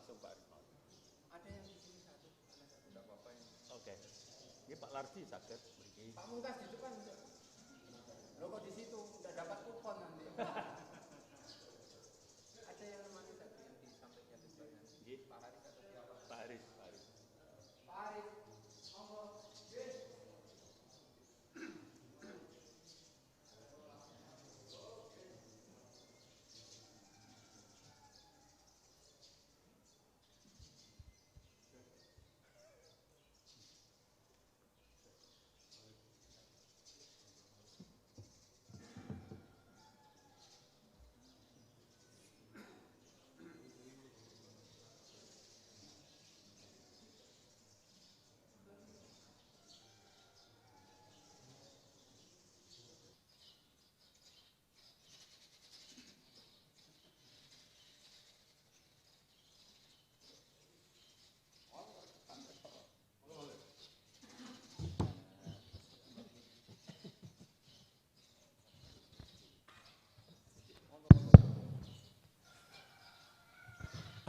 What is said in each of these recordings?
langsung Pak Aris. Ada yang di sini satu, tidak apa-apa ini. Oke. Ini Pak Lardi sakit. Pak Mungkas itu kan, lo kok di situ tidak dapat kupon nanti. Ada yang namanya tadi yang di sampingnya itu banyak. Pak Haris atau siapa? Pak Haris. Pak Haris, monggo.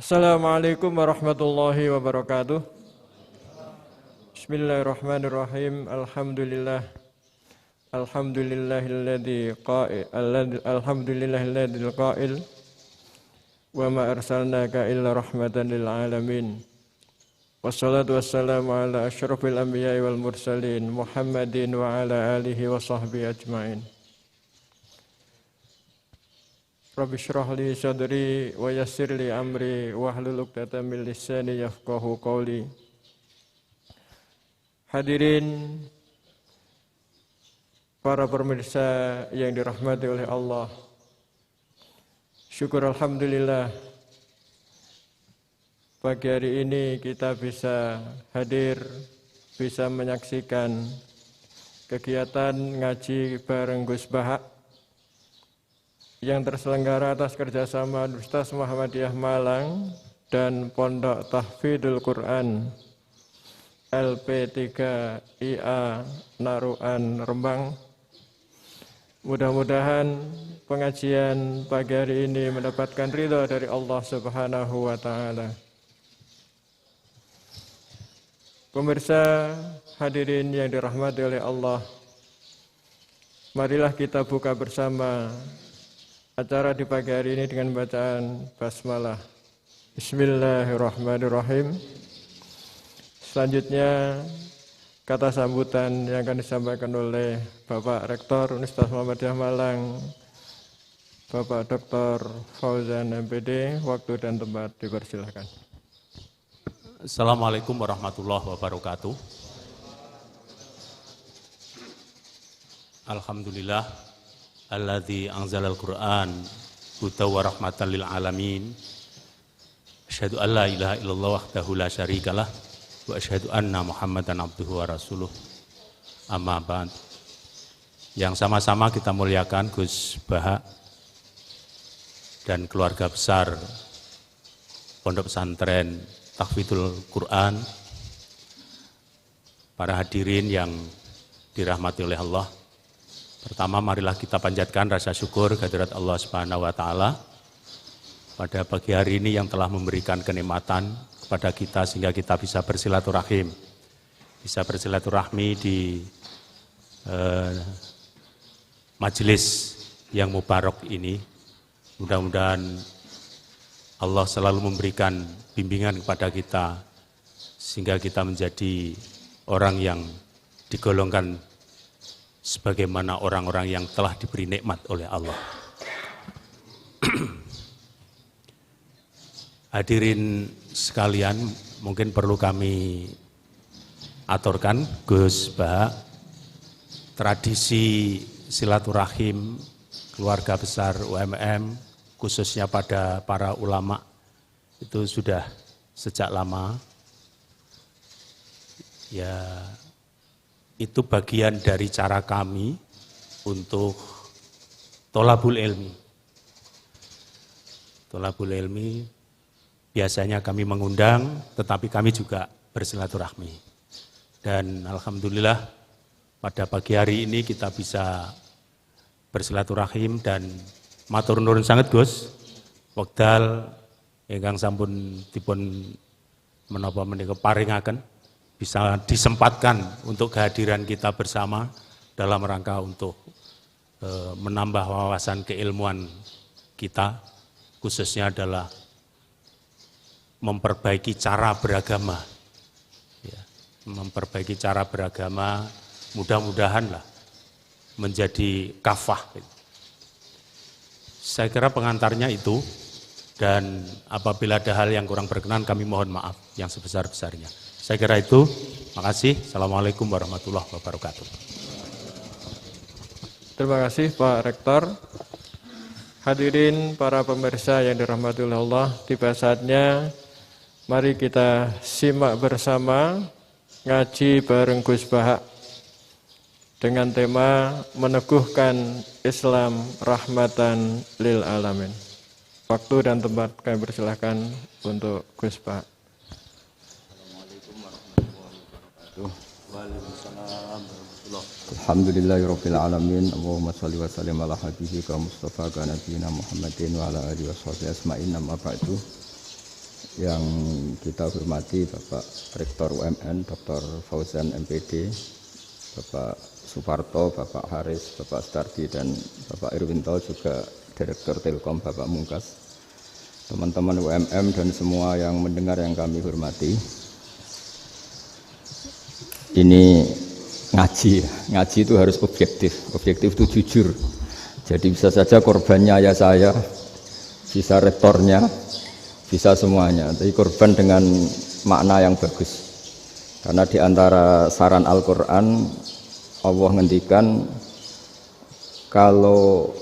Assalamualaikum warahmatullahi wabarakatuh. Bismillahirrahmanirrahim. Alhamdulillahilladzi qail wa ma arsalnaka illa rahmatan lil alamin. Wassalatu wassalamu ala asyrafil anbiya'i wal mursalin Muhammadin wa ala alihi wa sahbihi ajma'in. Rabbi shrah li sadri wa yassir li amri wahlul 'uqdatam min lisani yafqahu qawli. Hadirin para pemirsa yang dirahmati oleh Allah. Syukur alhamdulillah pagi hari ini kita bisa hadir, bisa menyaksikan kegiatan ngaji bareng Gus Bahak yang terselenggara atas kerjasama Universitas Muhammadiyah Malang dan Pondok Tahfidzul Quran LP3IA Naruan Rembang. Mudah-mudahan pengajian pagi hari ini mendapatkan ridha dari Allah Subhanahu wa taala. Pemirsa hadirin yang dirahmati oleh Allah, marilah kita buka bersama acara di pagi hari ini dengan bacaan basmalah. Bismillahirrahmanirrahim. Selanjutnya kata sambutan yang akan disampaikan oleh Bapak Rektor Universitas Muhammadiyah Malang, Bapak Dr. Fauzan MPD. Waktu dan tempat dipersilakan. Assalamualaikum warahmatullahi wabarakatuh. Alhamdulillah alladzi anzalal Qur'an hudan wa rahmatan lil alamin. Asyhadu an la ilaha illallah wahdahu la syarikalah wa asyhadu anna Muhammadan abduhu wa rasuluh. Amma ba'd. Yang sama-sama kita muliakan Gus Bahak dan keluarga besar Pondok Pesantren Tahfidzul Quran, para hadirin yang dirahmati oleh Allah. Pertama, marilah kita panjatkan rasa syukur kehadirat Allah Subhanahu wa taala pada pagi hari ini yang telah memberikan kenikmatan kepada kita sehingga kita bisa bersilaturahim. Bisa bersilaturahmi di majelis yang mubarak ini. Mudah-mudahan Allah selalu memberikan bimbingan kepada kita sehingga kita menjadi orang yang digolongkan sebagaimana orang-orang yang telah diberi nikmat oleh Allah. Hadirin sekalian, mungkin perlu kami aturkan, Gus Bahak, tradisi silaturahim keluarga besar UMM, khususnya pada para ulama, itu sudah sejak lama. Ya, itu bagian dari cara kami untuk tolabul ilmi. Tolabul ilmi biasanya kami mengundang, tetapi kami juga bersilaturahmi. Dan alhamdulillah pada pagi hari ini kita bisa bersilaturahim dan matur nuwun sangat Gus. Wekdal ingkang sampun dipun menapa menika paringaken bisa disempatkan untuk kehadiran kita bersama dalam rangka untuk menambah wawasan keilmuan kita, khususnya adalah memperbaiki cara beragama. Ya, memperbaiki cara beragama, mudah-mudahan lah menjadi kafah. Saya kira pengantarnya itu, dan apabila ada hal yang kurang berkenan kami mohon maaf yang sebesar-besarnya. Saya kira itu, makasih. Assalamualaikum warahmatullahi wabarakatuh. Terima kasih Pak Rektor. Hadirin para pemirsa yang dirahmati Allah, tiba saatnya mari kita simak bersama ngaji bareng Gus Bahak dengan tema meneguhkan Islam rahmatan lil alamin. Waktu dan tempat kami persilahkan untuk Gus Bahak. Assalamualaikum warahmatullahi wabarakatuh. Waalaikumsalam. Alhamdulillahirabbil alamin. Allahumma shalli wa sallim ala habibika Mustafa ka nabiyina Muhammadin wa ala alihi washabihi asma'in. Amma ba'du. Yang kita hormati Bapak Rektor UMN Dr. Fauzan MPD, Bapak Suparto, Bapak Haris, Bapak Stardi, dan Bapak Irwinto, juga Direktur Telkom Bapak Mungkas, teman-teman UMM dan semua yang mendengar yang kami hormati. Ini ngaji itu harus objektif itu jujur. Jadi bisa saja korbannya ayah saya, bisa rektornya, bisa semuanya. Tapi korban dengan makna yang bagus. Karena di antara saran Al-Quran, Allah ngendikan kalau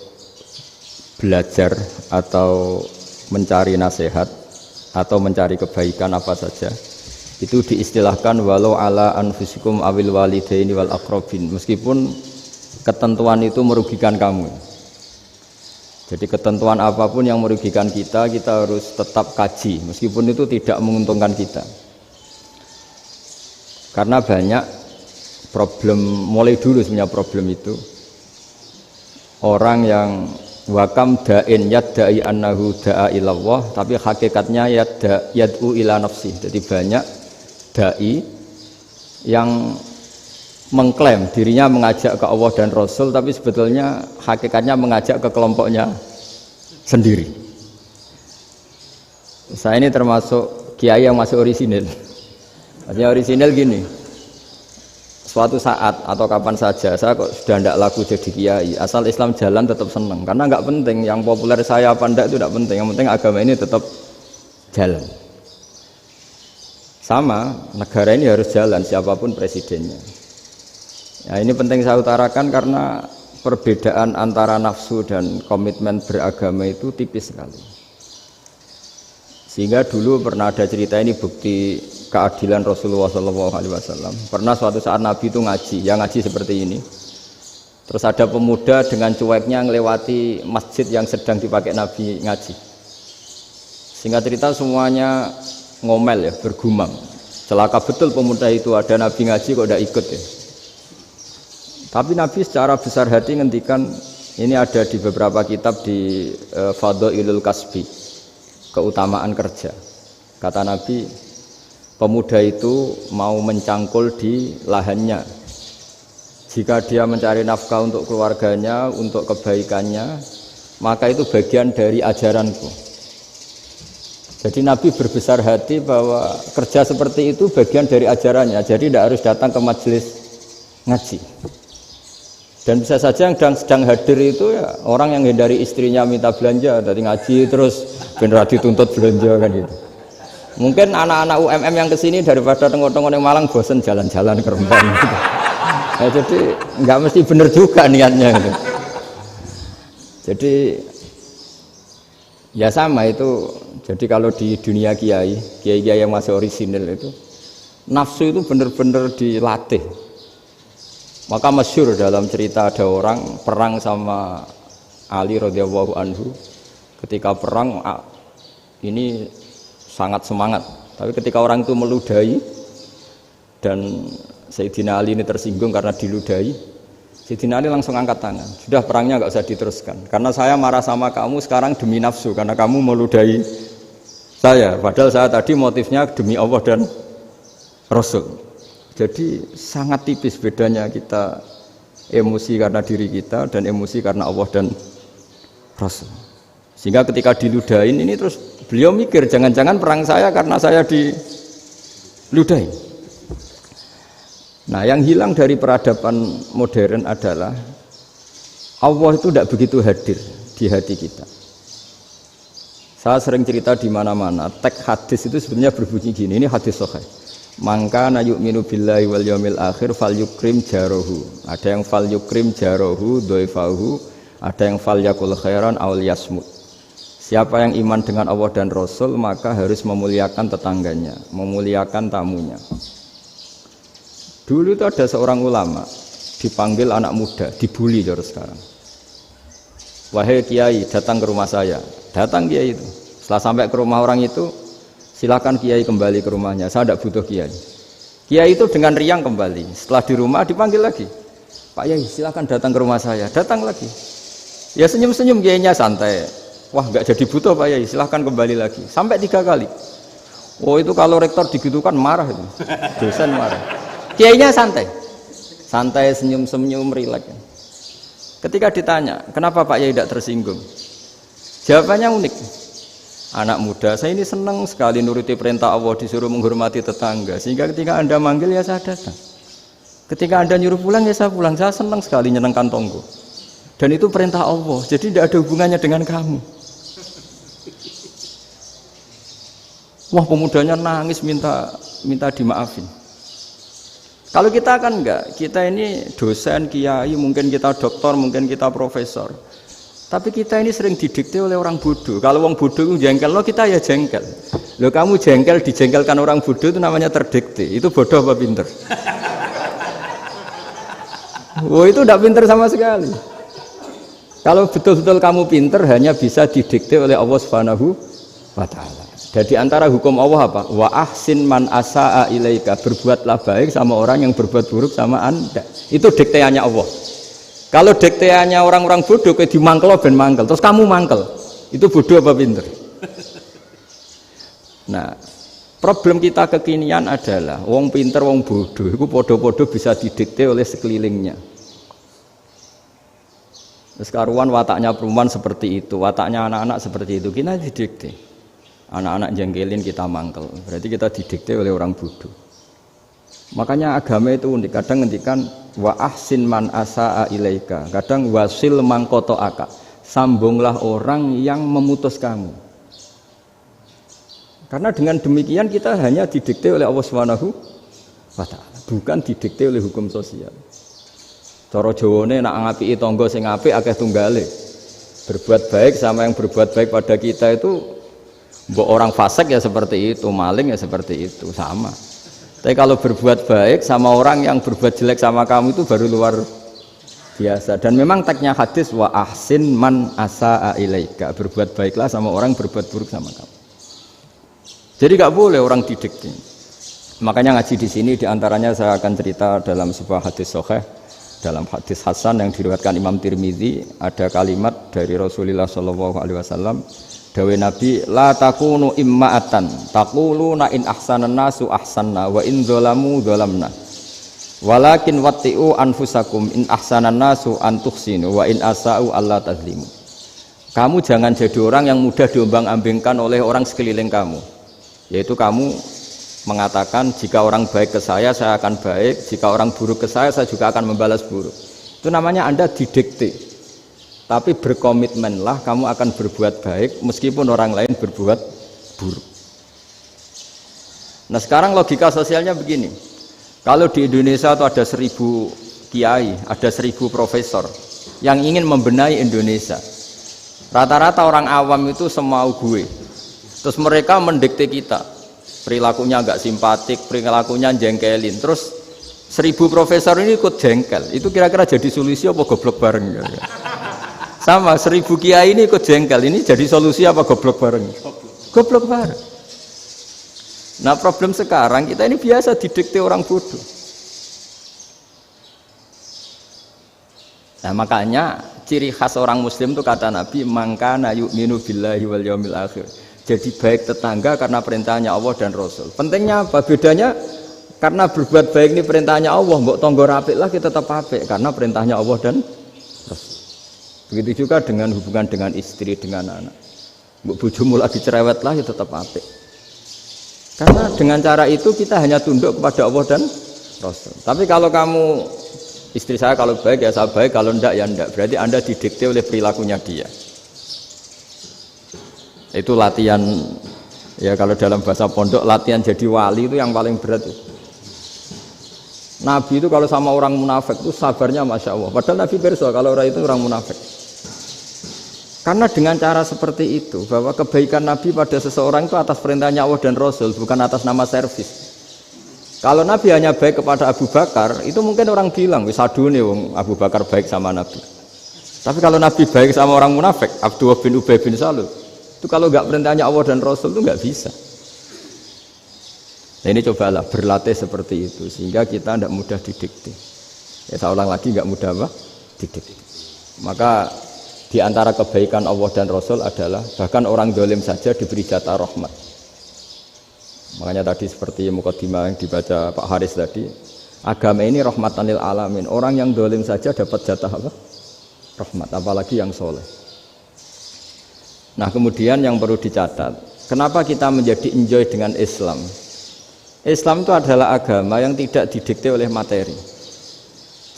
belajar atau mencari nasihat atau mencari kebaikan apa saja, itu diistilahkan walau ala anfusikum awil walidaini wal aqrabin, meskipun ketentuan itu merugikan kamu. Jadi ketentuan apapun yang merugikan kita harus tetap kaji, meskipun itu tidak menguntungkan kita. Karena banyak problem, mulai dulu sebenarnya problem itu orang yang wakam da'in yadda'i annahu da'a ilallah, tapi hakikatnya yad'u ila nafsi. Jadi banyak dai yang mengklaim dirinya mengajak ke Allah dan Rasul, tapi sebetulnya hakikatnya mengajak ke kelompoknya sendiri. Saya ini termasuk kiai yang masih orisinil. Artinya orisinil gini, suatu saat atau kapan saja saya kok sudah tidak laku jadi kiai, asal Islam jalan tetap senang, karena nggak penting yang populer saya apa enggak itu tidak penting, yang penting agama ini tetap jalan. Sama, negara ini harus jalan siapapun presidennya. Ya, ini penting saya utarakan karena perbedaan antara nafsu dan komitmen beragama itu tipis sekali. Sehingga dulu pernah ada cerita, ini bukti keadilan Rasulullah SAW. Pernah suatu saat Nabi itu ngaji, yang ngaji seperti ini. Terus ada pemuda dengan cueknya ngelewati masjid yang sedang dipakai Nabi ngaji. Singkat cerita semuanya ngomel ya, bergumam. Celaka betul pemuda itu, ada Nabi ngaji kok tidak ikut ya. Tapi Nabi secara besar hati ngendikan, ini ada di beberapa kitab di Fadhailul Kasbi, keutamaan kerja. Kata Nabi, pemuda itu mau mencangkul di lahannya. Jika dia mencari nafkah untuk keluarganya, untuk kebaikannya, maka itu bagian dari ajaranku. Jadi Nabi berbesar hati bahwa kerja seperti itu bagian dari ajarannya. Jadi tidak harus datang ke majelis ngaji. Dan bisa saja yang sedang hadir itu ya orang yang hindari istrinya minta belanja, dari ngaji terus benar dituntut belanja kan gitu. Mungkin anak-anak UMM yang kesini daripada tengok-tengok yang Malang bosan jalan-jalan ke Rembang gitu. Nah, jadi nggak mesti benar juga niatnya gitu. Jadi ya sama itu. Jadi kalau di dunia kiai yang masih orisinil itu, nafsu itu benar-benar dilatih. Maka masyhur dalam cerita ada orang perang sama Ali radhiyallahu anhu. Ketika perang ini sangat semangat, tapi ketika orang itu meludahi dan Sayyidina Ali ini tersinggung karena diludahi, Sayyidina Ali langsung angkat tangan, sudah perangnya nggak usah diteruskan, karena saya marah sama kamu sekarang demi nafsu, karena kamu meludahi Saya, padahal saya tadi motifnya demi Allah dan Rasul. Jadi sangat tipis bedanya kita emosi karena diri kita dan emosi karena Allah dan Rasul. Sehingga ketika diludahin ini terus beliau mikir jangan-jangan perang saya karena saya diludahin. Nah, yang hilang dari peradaban modern adalah Allah itu tidak begitu hadir di hati kita. Saya sering cerita di mana-mana, teks hadis itu sebenarnya berbunyi gini, ini hadis sahih. Mangka na yu'minu billahi wal yaumil akhir fal yukrim jarohu. Ada yang fal yukrim jarohu doifahu, ada yang fal yakul khairan aul yasmut. Siapa yang iman dengan Allah dan Rasul maka harus memuliakan tetangganya, memuliakan tamunya. Dulu itu ada seorang ulama dipanggil anak muda, dibully cara sekarang. Wahai kiai, datang ke rumah saya. Datang kiai itu. Setelah sampai ke rumah orang itu, silakan kiai kembali ke rumahnya. Saya tidak butuh kiai. Kiai itu dengan riang kembali. Setelah di rumah dipanggil lagi. Pak Yai, silakan datang ke rumah saya. Datang lagi. Ya senyum-senyum kiainya santai. Wah, nggak jadi butuh Pak Yai. Silakan kembali lagi. Sampai 3 kali. Oh itu kalau rektor digitukan marah itu. Dosen marah. Kiainya santai. Santai, senyum-senyum, rileks. Ketika ditanya, kenapa Pak Yai tidak tersinggung? Jawabannya unik. Anak muda, saya ini senang sekali nuruti perintah Allah, disuruh menghormati tetangga. Sehingga ketika Anda manggil, ya saya datang. Ketika Anda nyuruh pulang, ya saya pulang. Saya senang sekali nyenengkan tonggo. Dan itu perintah Allah, jadi tidak ada hubungannya dengan kamu. Wah, pemudanya nangis minta dimaafin. Kalau kita kan enggak, kita ini dosen, kiai, mungkin kita doktor, mungkin kita profesor. Tapi kita ini sering didikte oleh orang bodoh. Kalau orang bodoh itu jengkel, lo kita ya jengkel. Lo kamu jengkel, dijengkelkan orang bodoh itu namanya terdikte. Itu bodoh apa pinter? Wah itu tidak pinter sama sekali. Kalau betul-betul kamu pinter, hanya bisa didikte oleh Allah Subhanahu wa Ta'ala. Jadi antara hukum Allah apa? Wa ahsin man asa'a ilaika, berbuatlah baik sama orang yang berbuat buruk sama Anda. Itu dikteannya Allah. Kalau dikteannya orang-orang bodoh kayak dimangkel ben mangkel, terus kamu mangkel. Itu bodoh apa pinter? Nah, problem kita kekinian adalah wong pinter wong bodoh itu podo-podo bisa didikte oleh sekelilingnya. Sekarang wataknya perempuan seperti itu, wataknya anak-anak seperti itu, kita didikte. Anak-anak jengkelin kita mangkel, berarti kita didikte oleh orang bodoh. Makanya agama itu unik, kadang ngendikan wa ahsin man asa'a ilaika, kadang wasil man qata'aka, sambunglah orang yang memutus kamu. Karena dengan demikian kita hanya didikte oleh Allah Subhanahu wa Ta'ala, bukan didikte oleh hukum sosial. Cara Jawane nak ngapiki tangga sing apik akeh tunggale. Berbuat baik sama yang berbuat baik pada kita itu mbok orang fasik ya seperti itu, maling ya seperti itu, sama. Tapi kalau berbuat baik sama orang yang berbuat jelek sama kamu itu baru luar biasa. Dan memang teksnya hadis wa ahsin man asa'a ilaika, berbuat baiklah sama orang berbuat buruk sama kamu. Jadi nggak boleh orang didikte. Makanya ngaji di sini diantaranya saya akan cerita dalam sebuah hadis sahih, dalam hadis hasan yang diriwayatkan Imam Tirmidzi, ada kalimat dari Rasulullah SAW. Dawe Nabi, la takunu imma'atan taquluna in ahsanan nasu ahsanna wa in zalamu zalamna walakin watti'u anfusakum in ahsanan nasu an tuhsinu wa in asa'u alla tazlimu. Kamu jangan jadi orang yang mudah diombang-ambingkan oleh orang sekeliling kamu, yaitu kamu mengatakan jika orang baik ke saya akan baik, jika orang buruk ke saya juga akan membalas buruk. Itu namanya Anda didikte. Tapi berkomitmenlah kamu akan berbuat baik meskipun orang lain berbuat buruk. Nah sekarang logika sosialnya begini. Kalau di Indonesia itu ada 1000 kiai, ada 1000 profesor yang ingin membenahi Indonesia. Rata-rata orang awam itu semau gue. Terus mereka mendikte kita. Perilakunya agak simpatik, perilakunya jengkelin. Terus 1000 profesor ini ikut jengkel. Itu kira-kira jadi solusi apa goblok bareng? Sama 1000 kiai ini ikut jengkel, ini jadi solusi apa goblok bareng? Goblok bareng. Nah problem sekarang kita ini biasa didikte orang bodoh. Nah makanya ciri khas orang muslim itu kata Nabi, mangkana yu'minu billahi wal yaumil akhir. Jadi baik tetangga karena perintahnya Allah dan Rasul. Pentingnya apa? Bedanya karena berbuat baik ini perintahnya Allah, mbok tonggo apik lah kita tetap apik karena perintahnya Allah dan Rasul. Begitu juga dengan hubungan dengan istri, dengan anak. Mbok bojomu lagi cerewet lah ya tetap apik. Karena dengan cara itu kita hanya tunduk kepada Allah dan Rasul. Tapi kalau kamu, istri saya kalau baik ya saya baik, kalau enggak ya enggak. Berarti Anda didikte oleh perilakunya dia. Itu latihan, ya kalau dalam bahasa pondok latihan jadi wali itu yang paling berat itu. Nabi itu kalau sama orang munafik itu sabarnya Masya Allah. Padahal Nabi berso kalau orang itu orang munafik. Karena dengan cara seperti itu, bahwa kebaikan Nabi pada seseorang itu atas perintahnya Allah dan Rasul, bukan atas nama servis. Kalau Nabi hanya baik kepada Abu Bakar, itu mungkin orang bilang, wis adune wong Abu Bakar baik sama Nabi. Tapi kalau Nabi baik sama orang munafik, Abdullah bin Ubay bin Salul, itu kalau nggak perintahnya Allah dan Rasul itu nggak bisa. Nah ini cobalah berlatih seperti itu sehingga kita tidak mudah didikte. Ya saya ulang lagi nggak mudah apa? Didikte. Maka di antara kebaikan Allah dan Rasul adalah bahkan orang dolim saja diberi jatah rahmat. Makanya tadi seperti mukadimah yang dibaca Pak Haris tadi, agama ini rahmatan lil alamin. Orang yang dolim saja dapat jatah apa? Rahmat, apalagi yang soleh. Nah kemudian yang perlu dicatat, kenapa kita menjadi enjoy dengan Islam? Islam itu adalah agama yang tidak didikte oleh materi.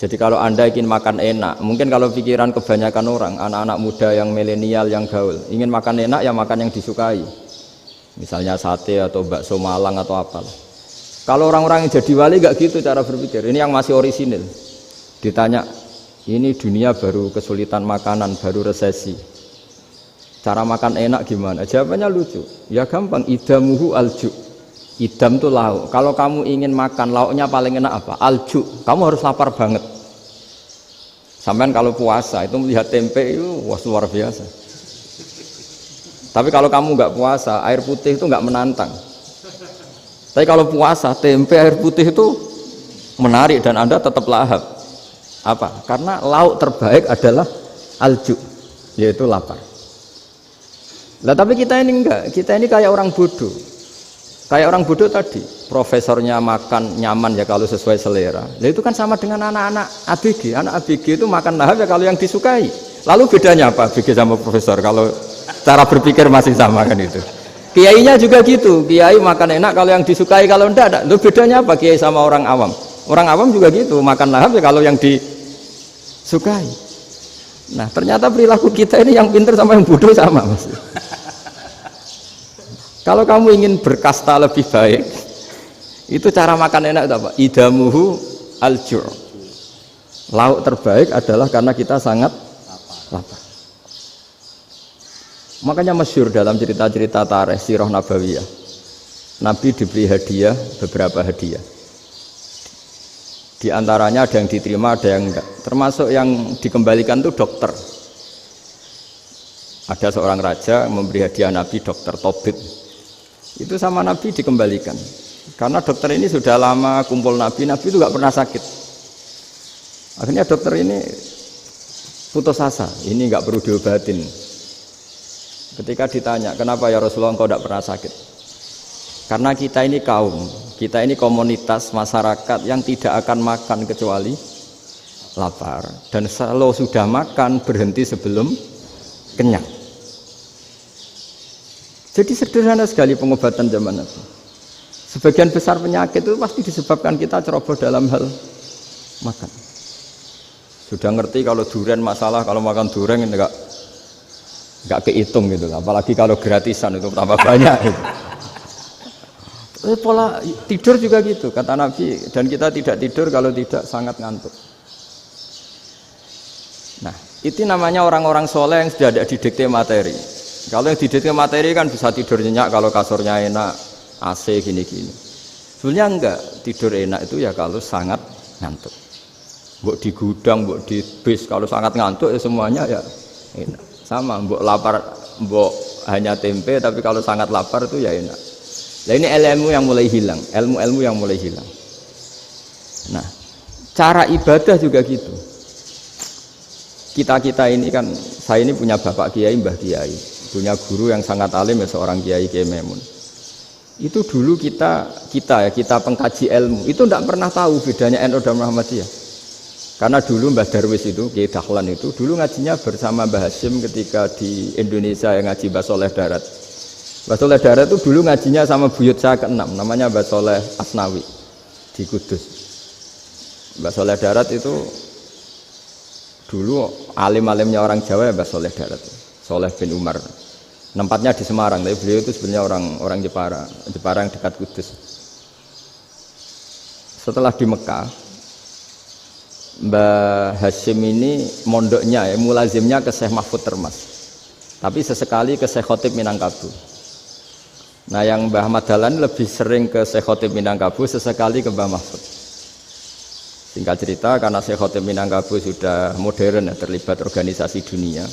Jadi kalau Anda ingin makan enak, mungkin kalau pikiran kebanyakan orang, anak-anak muda yang milenial, yang gaul, ingin makan enak ya makan yang disukai. Misalnya sate atau bakso Malang atau apalah. Kalau orang-orang yang jadi wali gak gitu cara berpikir. Ini yang masih orisinil. Ditanya, ini dunia baru kesulitan makanan, baru resesi. Cara makan enak gimana? Jawabannya lucu. Ya gampang, idamuhu alju. Idam itu lauk. Kalau kamu ingin makan lauknya paling enak apa? Alju. Kamu harus lapar banget. Sampai kalau puasa itu melihat tempe itu wah luar biasa. Tapi kalau kamu nggak puasa, air putih itu nggak menantang. Tapi kalau puasa, tempe air putih itu menarik dan Anda tetap lahap. Apa? Karena lauk terbaik adalah alju, yaitu lapar. Lah tapi kita ini enggak, kita ini kayak orang bodoh. Kayak orang bodoh tadi, profesornya makan nyaman ya kalau sesuai selera. Lah itu kan sama dengan anak-anak ABG. Anak ABG itu makan lahap ya kalau yang disukai. Lalu bedanya apa ABG sama profesor? Kalau cara berpikir masih sama kan itu. Kiainya juga gitu. Kiai makan enak kalau yang disukai, kalau enggak. Lalu bedanya apa kiai sama orang awam? Orang awam juga gitu, makan lahap ya kalau yang disukai. Nah ternyata perilaku kita ini yang pintar sama yang bodoh sama mas. Kalau kamu ingin berkasta lebih baik, itu cara makan enak itu apa? Idamuhu aljur. Lauk terbaik adalah karena kita sangat lapar. Makanya masyhur dalam cerita-cerita tarikh sirah nabawiyah, Nabi diberi hadiah, beberapa hadiah. Di antaranya ada yang diterima, ada yang enggak. Termasuk yang dikembalikan itu dokter. Ada seorang raja memberi hadiah Nabi dokter Tobit. Itu sama Nabi dikembalikan. Karena dokter ini sudah lama kumpul Nabi itu nggak pernah sakit. Akhirnya dokter ini putus asa, ini nggak perlu diobatin. Ketika ditanya, kenapa ya Rasulullah engkau tidak pernah sakit? Karena kita ini kaum, kita ini komunitas masyarakat yang tidak akan makan kecuali lapar. Dan kalau sudah makan berhenti sebelum kenyang. Jadi sederhana sekali pengobatan zaman Nabi. Sebagian besar penyakit itu pasti disebabkan kita ceroboh dalam hal makan. Sudah ngerti kalau durian masalah, kalau makan durian enggak kehitung gitu. Apalagi kalau gratisan itu tambah banyak gitu. Pola tidur juga gitu kata Nabi, dan kita tidak tidur kalau tidak sangat ngantuk. Nah, itu namanya orang-orang soleh yang sudah tidak didikte materi. Kalau yang didikte materi kan bisa tidur nyenyak kalau kasurnya enak, AC gini-gini. Sebenarnya enggak, tidur enak itu ya kalau sangat ngantuk. Mbok di gudang, mbok di bis, kalau sangat ngantuk ya semuanya ya enak. Sama, mbok lapar, mbok hanya tempe, tapi kalau sangat lapar itu ya enak. Nah ini ilmu yang mulai hilang, ilmu-ilmu yang mulai hilang. Nah, cara ibadah juga gitu. Kita ini kan, saya ini punya bapak kiai, mbah kiai. punya guru yang sangat alim ya seorang Kiai Maimun. Itu dulu kita pengkaji ilmu itu tidak pernah tahu bedanya NU dan Muhammadiyah. Karena dulu Mbah Darwis itu, Kiai Dahlan itu dulu ngajinya bersama Mbah Hasyim ketika di Indonesia yang ngaji Mbah Soleh Darat. Mbah Soleh Darat itu dulu ngajinya sama buyut saya ke-6 namanya Mbah Soleh Asnawi di Kudus. Mbah Soleh Darat itu dulu alim-alimnya orang Jawa ya Mbah Soleh Darat, Soleh bin Umar. Tempatnya di Semarang, tapi beliau itu sebenarnya orang Jepara yang dekat Kudus. Setelah di Mekah, Mbah Hasyim ini mondoknya ya, mulazimnya ke Syekh Mahfud Termas. Tapi sesekali ke Syekh Khotib Minangkabau. Nah yang Mbah Ahmad Dahlan lebih sering ke Syekh Khotib Minangkabau, sesekali ke Mbah Mahfud. Singkat cerita, karena Syekh Khotib Minangkabau sudah modern ya, terlibat organisasi dunia.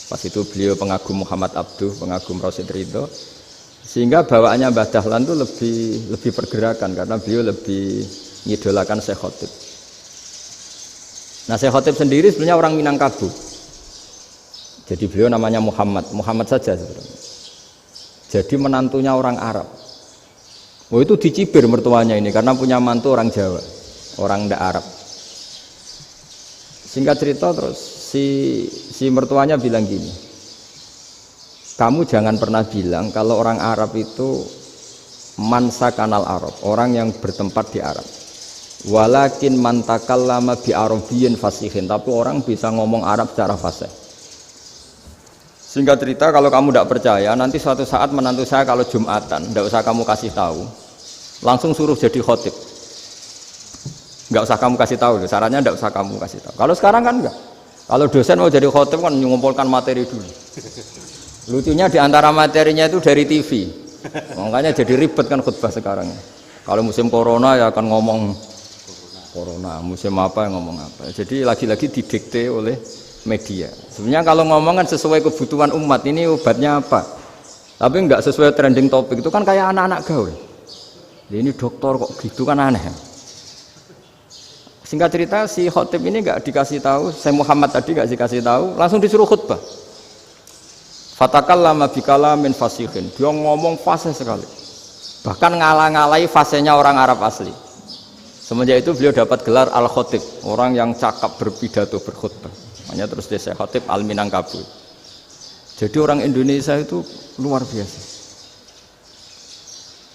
Pas itu beliau pengagum Muhammad Abduh, pengagum Rasid Ridho, sehingga bawaannya Mbah Dahlan itu lebih pergerakan karena beliau lebih ngidolakan Syekh Khotib. Nah Syekh Khotib sendiri sebenarnya orang Minangkabau. Jadi beliau namanya Muhammad saja sebenarnya. Jadi menantunya orang Arab. Oh itu dicibir mertuanya ini karena punya mantu orang Jawa, orang ndak Arab. Singkat cerita terus si mertuanya bilang gini, kamu jangan pernah bilang kalau orang Arab itu mansa kanal Arab, orang yang bertempat di Arab. Walakin mantakallama bi arabiyyin fasihin, tapi orang bisa ngomong Arab secara fasih. Singkat cerita, kalau kamu tidak percaya, nanti suatu saat menantu saya kalau Jumatan, tidak usah kamu kasih tahu, langsung suruh jadi khotib. Nggak usah kamu kasih tahu, sarannya nggak usah kamu kasih tahu. Kalau sekarang kan enggak. Kalau dosen mau jadi khotib kan mengumpulkan materi dulu. Lucunya di antara materinya itu dari TV. Makanya jadi ribet kan khutbah sekarang. Kalau musim corona ya akan ngomong corona, musim apa yang ngomong apa. Jadi lagi-lagi didikte oleh media. Sebenarnya kalau ngomong kan sesuai kebutuhan umat, ini obatnya apa. Tapi enggak sesuai trending topik, itu kan kayak anak-anak gaul. Ini dokter kok gitu kan aneh. Singkat cerita si khotib ini enggak dikasih tahu, saya Muhammad tadi enggak dikasih tahu, langsung disuruh khutbah. Fatakallama bikalamin fasihin. Dia ngomong fasih sekali. Bahkan ngalah-ngalahi fasihnya orang Arab asli. Semenjak itu beliau dapat gelar Al-Khotib, orang yang cakap berpidato berkhutbah. Makanya terus dia Khotib Al-Minangkabau. Jadi orang Indonesia itu luar biasa.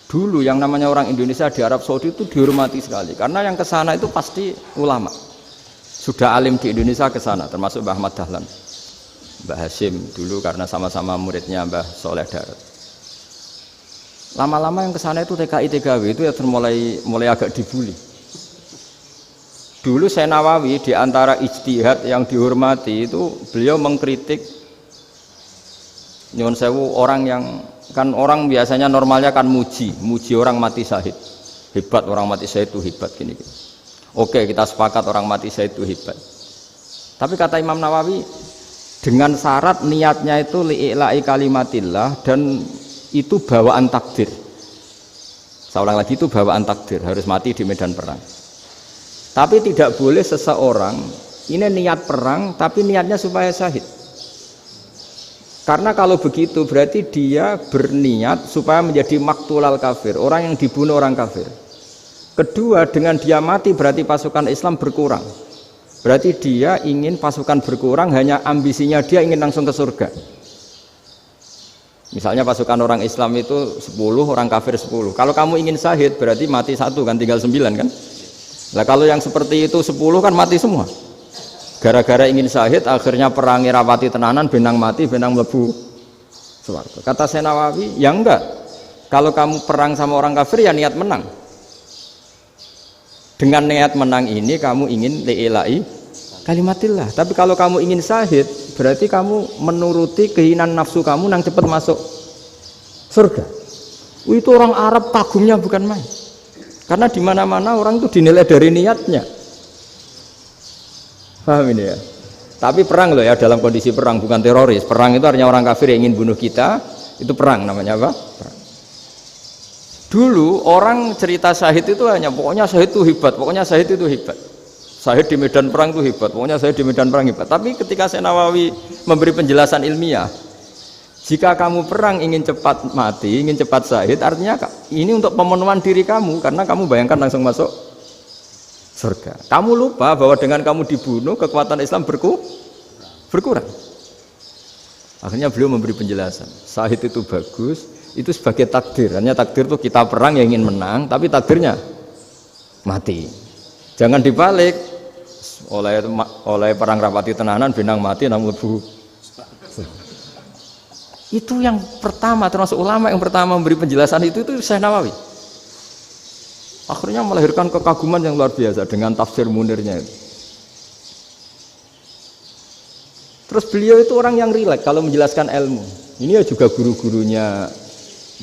Dulu yang namanya orang Indonesia di Arab Saudi itu dihormati sekali karena yang ke sana itu pasti ulama. Sudah alim di Indonesia ke sana, termasuk Mbah Ahmad Dahlan, Mbah Hasyim dulu karena sama-sama muridnya Mbah Soleh Darat. Lama-lama yang ke sana itu TKI TKW itu ya mulai agak dibully. Dulu Syekh Nawawi di antara ijtihad yang dihormati itu beliau mengkritik nyuwun sewu orang yang kan orang biasanya normalnya kan muji orang mati syahid. Hebat orang mati syahid itu hebat gini. Oke, kita sepakat orang mati syahid itu hebat. Tapi kata Imam Nawawi dengan syarat niatnya itu li'ila'i kalimatillah dan itu bawaan takdir. Saya ulang lagi, itu bawaan takdir, harus mati di medan perang. Tapi tidak boleh seseorang ini niat perang tapi niatnya supaya syahid. Karena kalau begitu berarti dia berniat supaya menjadi maktulal kafir, orang yang dibunuh orang kafir. Kedua, dengan dia mati berarti pasukan Islam berkurang. Berarti dia ingin pasukan berkurang, hanya ambisinya dia ingin langsung ke surga. Misalnya pasukan orang Islam itu 10, orang kafir 10. Kalau kamu ingin syahid berarti mati 1 kan, tinggal 9 kan. Nah kalau yang seperti itu 10 kan mati semua. Gara-gara ingin syahid akhirnya perangi rapati tenanan, benang mati, benang mlebu swarga. Kata Syekh Nawawi, ya enggak. Kalau kamu perang sama orang kafir ya niat menang. Dengan niat menang ini kamu ingin li'ila'i kalimatillah. Tapi kalau kamu ingin syahid berarti kamu menuruti keinginan nafsu kamu yang cepat masuk surga. Itu orang Arab kagumnya bukan main. Karena di mana-mana orang itu dinilai dari niatnya. Paham ini ya? Tapi perang loh ya, dalam kondisi perang, bukan teroris. Perang itu artinya orang kafir yang ingin bunuh kita, itu perang namanya apa? Perang. Dulu orang cerita syahid itu hanya pokoknya syahid itu hebat, pokoknya syahid itu hebat. Syahid di medan perang itu hebat, pokoknya syahid di medan perang hebat. Tapi ketika Syekh Nawawi memberi penjelasan ilmiah, Jika kamu perang ingin cepat mati, ingin cepat syahid, artinya ini untuk pemenuhan diri kamu, karena kamu bayangkan langsung masuk surga. Kamu lupa bahwa dengan kamu dibunuh, kekuatan Islam berkurang. Akhirnya beliau memberi penjelasan, syahid itu bagus, itu sebagai takdir. Hanya takdir itu kita perang yang ingin menang, tapi takdirnya mati. Jangan dibalik, oleh perang rapati tenanan, benang mati, namun lebu. Itu yang pertama, termasuk ulama yang pertama memberi penjelasan itu Syekh Nawawi. Akhirnya melahirkan kekaguman yang luar biasa dengan tafsir Munirnya itu. Terus beliau itu orang yang rileks kalau menjelaskan ilmu. Ini ya juga guru-gurunya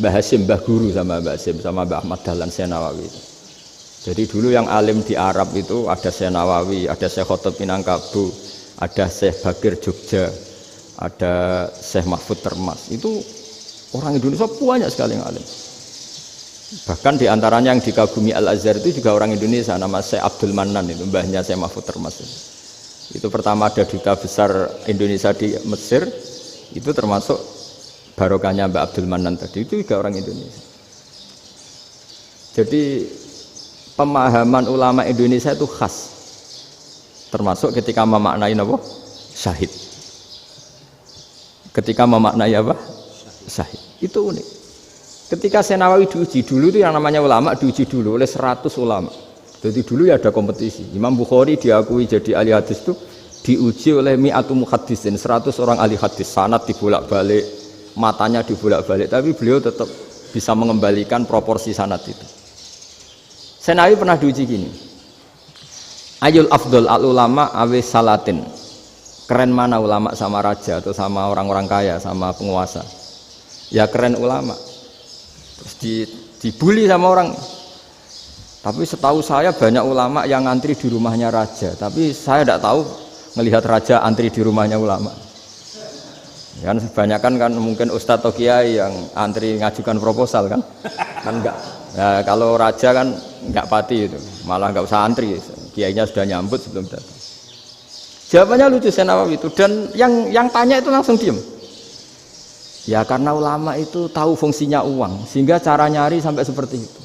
Mbah Hasyim, Mbah Guru sama Mbah Hasyim sama Mbah Ahmad Dahlan Syekh Nawawi itu. Jadi dulu yang alim di Arab itu ada Syekh Nawawi, ada Syekh Khotib Minangkabau, ada Syekh Bakir Jogja, ada Syekh Mahfud Termas. Itu orang Indonesia banyak sekali yang alim. Bahkan diantaranya yang dikagumi Al-Azhar itu juga orang Indonesia, nama Syekh Abdul Manan, itu mbahnya Syekh Mahfud Termas. Itu pertama ada duta besar Indonesia di Mesir, itu termasuk barokahnya Mbak Abdul Manan tadi, itu juga orang Indonesia. Jadi pemahaman ulama Indonesia itu khas, termasuk ketika memaknai apa? Syahid. Ketika memaknai apa? Syahid. Itu unik. Ketika Syekh Nawawi diuji dulu itu yang namanya ulama diuji dulu oleh 100 ulama. Jadi dulu ya ada kompetisi. Imam Bukhari diakui jadi ahli hadis itu diuji oleh mi'atu muhaddisin, 100 orang ahli hadis, sanad dibolak-balik, matanya dibolak-balik, tapi beliau tetap bisa mengembalikan proporsi sanad itu. Syekh Nawawi pernah diuji gini. Ayul afdol al ulama awe salatin. Keren mana ulama sama raja atau sama orang-orang kaya, sama penguasa? Ya keren ulama. Terus dibully sama orang. Tapi setahu saya banyak ulama yang antri di rumahnya raja, tapi saya tidak tahu melihat raja antri di rumahnya ulama. Kan kebanyakan kan mungkin ustadz atau kiai yang antri ngajukan proposal kan enggak. Ya, kalau raja kan enggak pati itu, malah enggak usah antri, kiainya sudah nyambut sebelum datang. Jawabannya lucu Syekh Nawawi itu, dan yang tanya itu langsung diem. Ya karena ulama itu tahu fungsinya uang, sehingga cara nyari sampai seperti itu.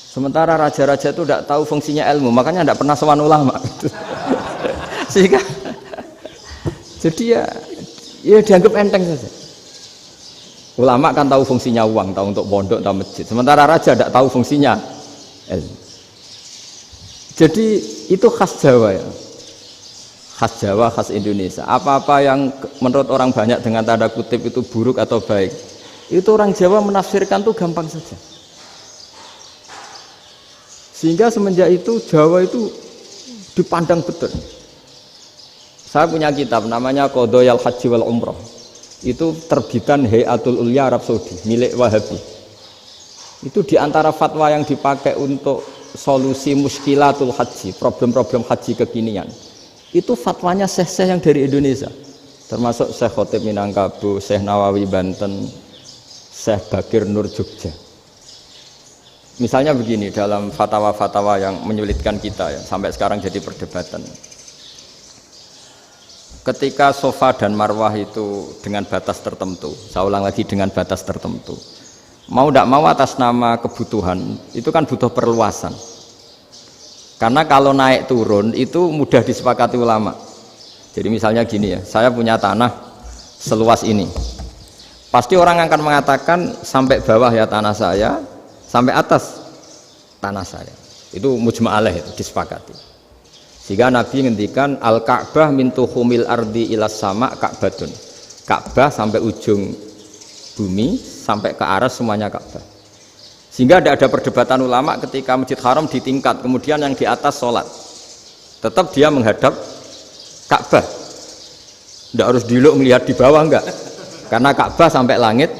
Sementara raja-raja itu tidak tahu fungsinya ilmu, makanya tidak pernah sowan ulama. Sehingga jadi ya dianggap enteng saja. Ulama kan tahu fungsinya uang, tahu untuk pondok, tahu masjid. Sementara raja tidak tahu fungsinya ilmu. Jadi itu khas Jawa ya. Khas Jawa, khas Indonesia. Apa-apa yang menurut orang banyak dengan tanda kutip itu buruk atau baik, itu orang Jawa menafsirkan tuh gampang saja. Sehingga semenjak itu Jawa itu dipandang betul. Saya punya kitab namanya Qadhayal Haji wal Umrah. Itu terbitan Hayatul Ulya Arab Saudi, milik Wahabi. Itu diantara fatwa yang dipakai untuk solusi muskilatul haji, problem-problem haji kekinian. Itu fatwanya syekh-syekh yang dari Indonesia, termasuk Syekh Khotib Minangkabau, Syekh Nawawi Banten, Syekh Bakir Nur Jogja. Misalnya begini, dalam fatwa-fatwa yang menyulitkan kita ya, sampai sekarang jadi perdebatan. Ketika Safa dan Marwah itu dengan batas tertentu, saya ulang lagi dengan batas tertentu, mau tidak mau atas nama kebutuhan, itu kan butuh perluasan. Karena kalau naik turun itu mudah disepakati ulama. Jadi misalnya gini ya, saya punya tanah seluas ini. Pasti orang akan mengatakan sampai bawah ya tanah saya, sampai atas tanah saya. Itu mujma' alaih, itu disepakati. Sehingga Nabi ngendikan al-Ka'bah min tuhumil ardi ilas sama Ka'batun. Ka'bah sampai ujung bumi, sampai ke aras semuanya Ka'bah. Sehingga tidak ada perdebatan ulama ketika Masjid Haram di tingkat, kemudian yang di atas sholat. Tetap dia menghadap Ka'bah. Tidak harus diluk melihat di bawah, enggak. Karena Ka'bah sampai langit.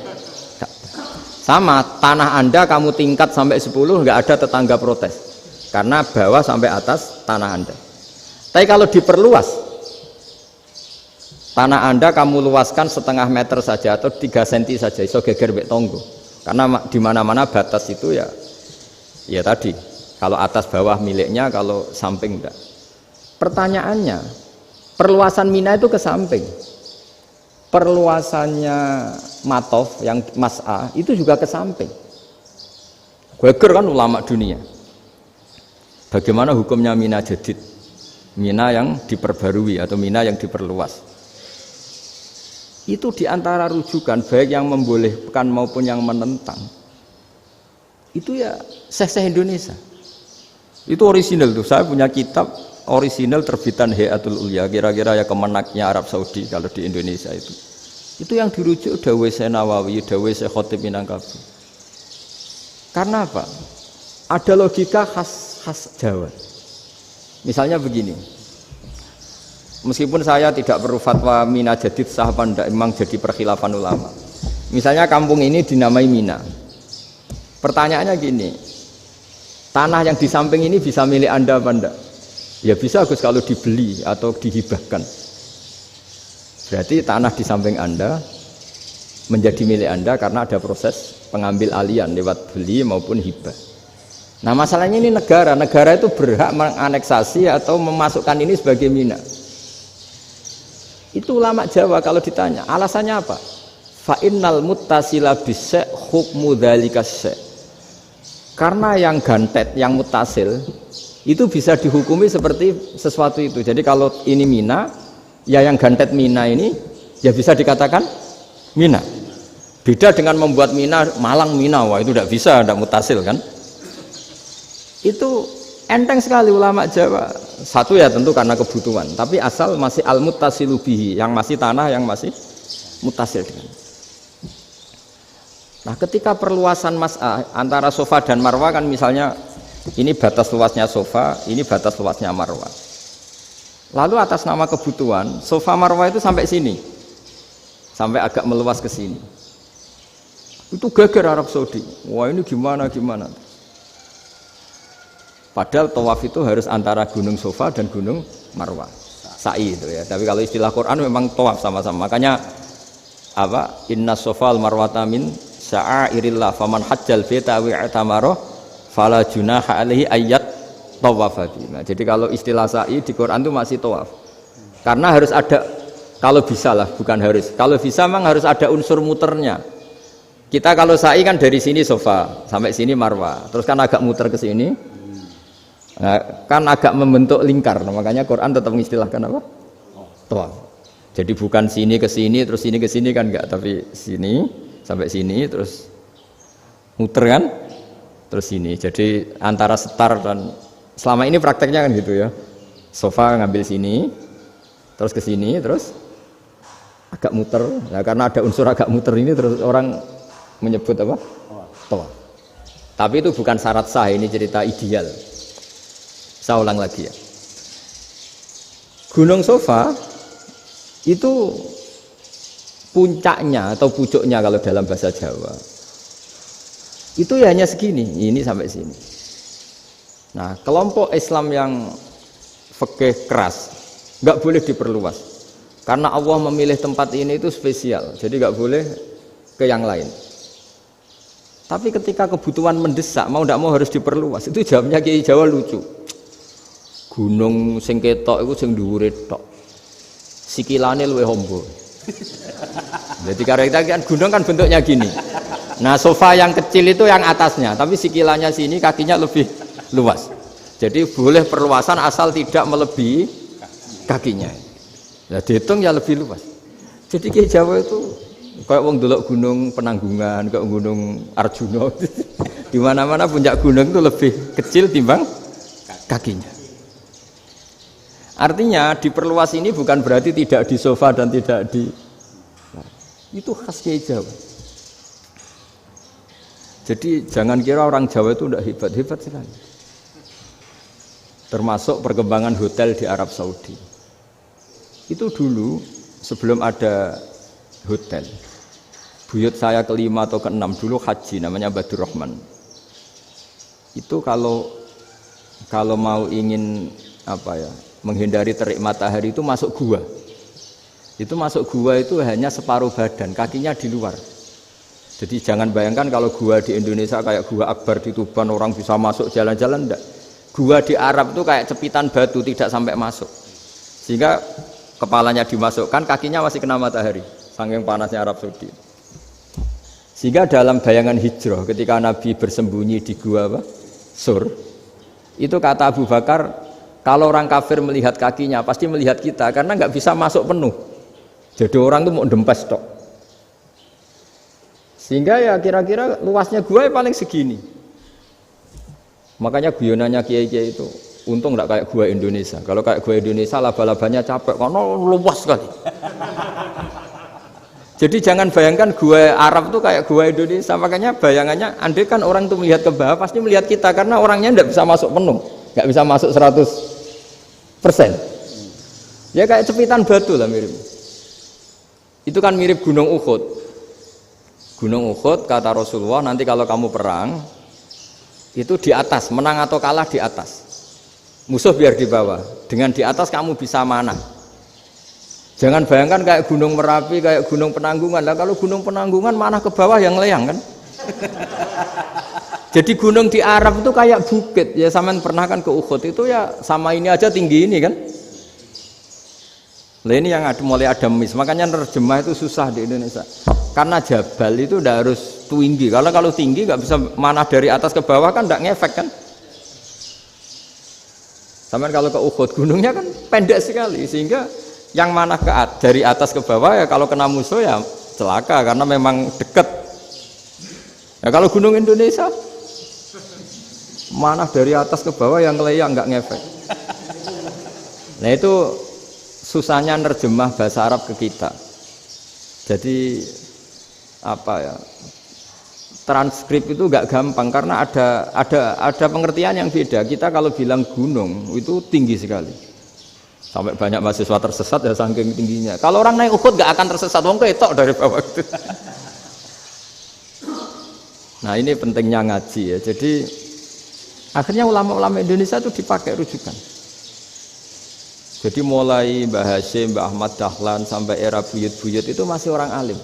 Sama, tanah Anda kamu tingkat sampai 10, enggak ada tetangga protes. Karena bawah sampai atas tanah Anda. Tapi kalau diperluas, tanah Anda kamu luaskan setengah meter saja atau 3 cm saja, iso geger mbek tonggo. Karena di mana-mana batas itu ya tadi, kalau atas bawah miliknya, kalau samping enggak. Pertanyaannya, perluasan Mina itu ke samping. perluasannya matof yang mas'ah itu juga ke samping. Geger kan ulama dunia. Bagaimana hukumnya mina jadid? Mina yang diperbarui atau mina yang diperluas. Itu diantara rujukan baik yang membolehkan maupun yang menentang. Itu ya syekh-syekh Indonesia. Itu orisinal tuh. Saya punya kitab orisinal terbitan Hayatul Ulya, kira-kira ya kemenaknya Arab Saudi kalau di Indonesia itu. Itu yang dirujuk dawuh Syekh Nawawi, dawuh Syekh Khatib Minangkabau. Karena apa? Ada logika khas Jawa. Misalnya begini. Meskipun saya tidak perlu fatwa mina jadid sah apa enggak, memang jadi perkhilafan ulama. Misalnya kampung ini dinamai Mina. Pertanyaannya gini, tanah yang di samping ini bisa milik Anda apa enggak? Ya bisa Gus kalau dibeli atau dihibahkan. Berarti tanah di samping Anda menjadi milik Anda karena ada proses pengambil alian lewat beli maupun hibah. Nah masalahnya ini negara itu berhak menganeksasi atau memasukkan ini sebagai Mina. Itu ulama Jawa kalau ditanya, alasannya apa? Fa innal muttasila bis-syai' hukmu dzalika syai'. Karena yang gantet, yang mutasil itu bisa dihukumi seperti sesuatu itu. Jadi kalau ini Mina, ya yang gantet Mina ini ya bisa dikatakan Mina. Beda dengan membuat Mina Malang Mina, wah itu tidak bisa, tidak mutasil kan? Itu enteng sekali ulama Jawa. Satu ya tentu karena kebutuhan, tapi asal masih al-muttasilu bihi, yang masih tanah yang masih mutasil dengan. Nah, ketika perluasan mas'ah antara sofa dan marwah kan misalnya ini batas luasnya sofa, ini batas luasnya marwah. Lalu atas nama kebutuhan, sofa marwah itu sampai sini. Sampai agak meluas ke sini. Itu geger Arab Saudi. Wah, ini gimana? Padahal tawaf itu harus antara gunung Sofa dan gunung Marwah. Sa'i itu ya. Tapi kalau istilah Quran memang tawaf sama-sama. Makanya apa? Inna Sofa al-Marwata min sya'airillah faman hajjal baita wa i'tamara fala junaha alaihi ayyat tawafa bima. Jadi kalau istilah sa'i di Quran itu masih tawaf. Karena harus ada, kalau bisa lah, bukan harus. Kalau bisa memang harus ada unsur muternya. Kita kalau sa'i kan dari sini Sofa sampai sini Marwah. Terus kan agak muter ke sini. Nah, kan agak membentuk lingkar, nah, makanya Quran tetap mengistilahkan apa? Tawaf. Jadi bukan sini ke sini terus sini ke sini kan enggak, tapi sini sampai sini terus muter kan, terus sini. Jadi antara setar dan selama ini prakteknya kan gitu ya. Sofa ngambil sini, terus ke sini, terus agak muter. Nah, karena ada unsur agak muter ini terus orang menyebut apa? Tawaf. Tapi itu bukan syarat sah, ini cerita ideal. Saya ulang lagi ya. Gunung Sofa itu puncaknya atau pucuknya kalau dalam bahasa Jawa itu ya hanya segini, ini sampai sini. Nah, kelompok Islam yang fikih keras nggak boleh diperluas karena Allah memilih tempat ini itu spesial, jadi nggak boleh ke yang lain. Tapi ketika kebutuhan mendesak, mau tidak mau harus diperluas. Itu jawabnya Kiai Jawa lucu. Gunung sing ketok iku sing dhuwure tok. Sikilane luwih hombo. Jadi karena kita kan gunung kan bentuknya gini. Nah, sofa yang kecil itu yang atasnya, tapi sikilannya sini kakinya lebih luas. Jadi boleh perluasan asal tidak melebihi kakinya. Nah, dihitung ya lebih luas. Jadi Kiai Jawa itu kayak wong delok gunung Penanggungan, kayak gunung Arjuna. Di mana-mana puncak gunung itu lebih kecil timbang kakinya. Artinya diperluas ini bukan berarti tidak di sofa dan tidak di, itu khas Kiai Jawa. Jadi jangan kira orang Jawa itu tidak hebat sekali. Termasuk perkembangan hotel di Arab Saudi. Itu dulu sebelum ada hotel. Buyut saya kelima atau keenam dulu haji, namanya Badur Rahman. Itu kalau mau ingin apa ya, menghindari terik matahari itu masuk gua. Itu masuk gua itu hanya separuh badan, kakinya di luar. Jadi jangan bayangkan kalau gua di Indonesia kayak gua Akbar di Tuban orang bisa masuk jalan-jalan, enggak. Gua di Arab itu kayak cepitan batu, tidak sampai masuk. Sehingga kepalanya dimasukkan, kakinya masih kena matahari saking panasnya Arab Saudi. Sehingga dalam bayangan hijrah ketika Nabi bersembunyi di gua Sur, itu kata Abu Bakar, kalau orang kafir melihat kakinya pasti melihat kita karena nggak bisa masuk penuh. Jadi orang itu mau dempes tok. Sehingga ya kira-kira luasnya gua paling segini. Makanya guyonannya kiai-kiai itu untung nggak kayak gua Indonesia. Kalau kayak gua Indonesia laba-labanya capek karena luas sekali. Jadi jangan bayangkan gua Arab tuh kayak gua Indonesia. Makanya bayangannya andai kan orang tuh melihat ke bawah pasti melihat kita karena orangnya nggak bisa masuk penuh, nggak bisa masuk 100%. Ya kayak cepitan batu lah mirip. Itu kan mirip Gunung Uhud. Gunung Uhud kata Rasulullah nanti kalau kamu perang itu di atas, menang atau kalah di atas. Musuh biar di bawah. Dengan di atas kamu bisa manah. Jangan bayangkan kayak Gunung Merapi, kayak Gunung Penanggungan. Lah kalau Gunung Penanggungan manah ke bawah yang leyang kan. Jadi gunung di Arab itu kayak bukit. Ya sampean pernah kan ke Uhud itu ya sama ini aja tinggi ini kan. Lah ini yang ada, mulai ada mis. Makanya nerjemah itu susah di Indonesia. Karena jabal itu udah harus tinggi. Kalau tinggi nggak bisa manah dari atas ke bawah kan nggak ngefek kan. Sampai kalau ke Uhud gunungnya kan pendek sekali sehingga yang manah dari atas ke bawah ya kalau kena musuh ya celaka karena memang dekat. Ya kalau gunung Indonesia manah dari atas ke bawah yang ngeleyang nggak ngefek. Nah itu susahnya nerjemah bahasa Arab ke kita. Jadi apa ya, transkrip itu nggak gampang karena ada pengertian yang beda. Kita kalau bilang gunung itu tinggi sekali sampai banyak mahasiswa tersesat ya saking tingginya. Kalau orang naik Uhud nggak akan tersesat, wong ketok dari bawah itu. Nah ini pentingnya ngaji ya. Jadi akhirnya ulama-ulama Indonesia itu dipakai rujukan. Jadi mulai Mbah Hasyim, Mbah Ahmad Dahlan sampai era buyut-buyut itu masih orang alim.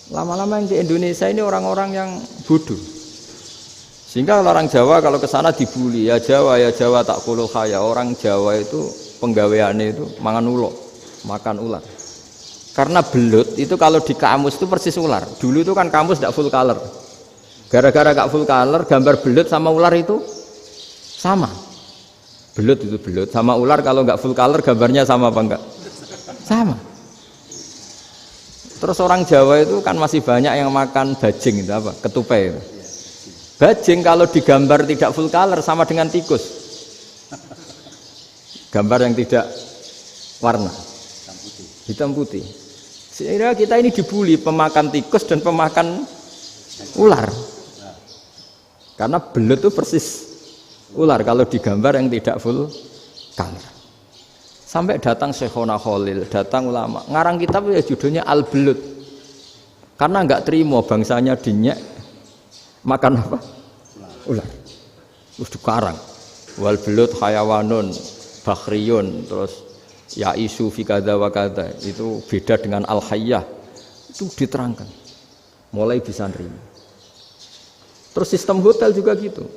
Lama-lama yang di Indonesia ini orang-orang yang bodoh. Sehingga orang Jawa kalau ke sana dibully, ya Jawa tak kulul khaya. Orang Jawa itu penggaweannya itu makan ular. Karena belut itu kalau di kamus itu persis ular. Dulu itu kan kamus tidak full color. Gara-gara gak full color, gambar belut sama ular itu sama. Belut itu belut sama ular kalau nggak full color gambarnya sama apa enggak? Sama. Terus orang Jawa itu kan masih banyak yang makan bajing itu apa? Ketupai itu. Bajing kalau digambar tidak full color sama dengan tikus. Gambar yang tidak warna. Hitam putih. Sehingga kita ini dibully pemakan tikus dan pemakan ular. Karena belut itu persis ular kalau digambar yang tidak full color. Sampai datang Syekhona Khalil, datang ulama ngarang kitab ya judulnya Al-Belut karena nggak terima bangsanya dinyek makan apa? Ular. Terus dikarang wal belut hayawanun bakhriyun terus ya isu fi kadza wa kadza itu beda dengan al-hayyah itu diterangkan mulai bisa nerima. Terus sistem hotel juga gitu.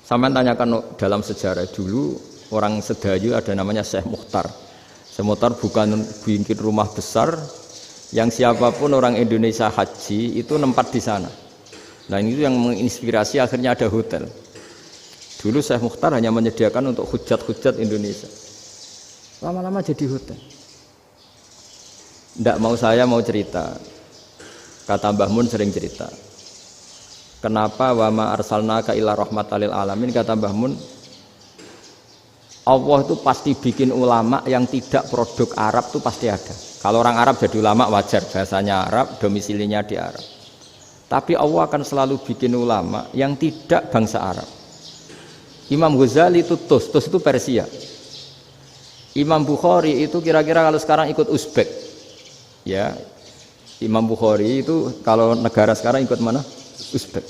Sampai tanyakan dalam sejarah dulu orang Sedayu ada namanya Syekh Mukhtar. Syekh Mukhtar bukan bikin rumah besar yang siapapun orang Indonesia haji itu nempat di sana. Nah ini yang menginspirasi akhirnya ada hotel. Dulu Syekh Mukhtar hanya menyediakan untuk hujat-hujat Indonesia. Lama-lama jadi hotel. Nggak mau saya mau cerita. Kata Mbah Mun sering cerita. Kenapa wa ma arsalnaka illa rahmatan lil alamin, kata Mbah Mun, Allah itu pasti bikin ulama yang tidak produk Arab itu pasti ada. Kalau orang Arab jadi ulama wajar, bahasanya Arab, domisilinya di Arab. Tapi Allah akan selalu bikin ulama yang tidak bangsa Arab. Imam Ghazali itu Tus itu Persia. Imam Bukhari itu kira-kira kalau sekarang ikut Uzbek. Ya. Imam Bukhari itu kalau negara sekarang ikut mana? Uzbek.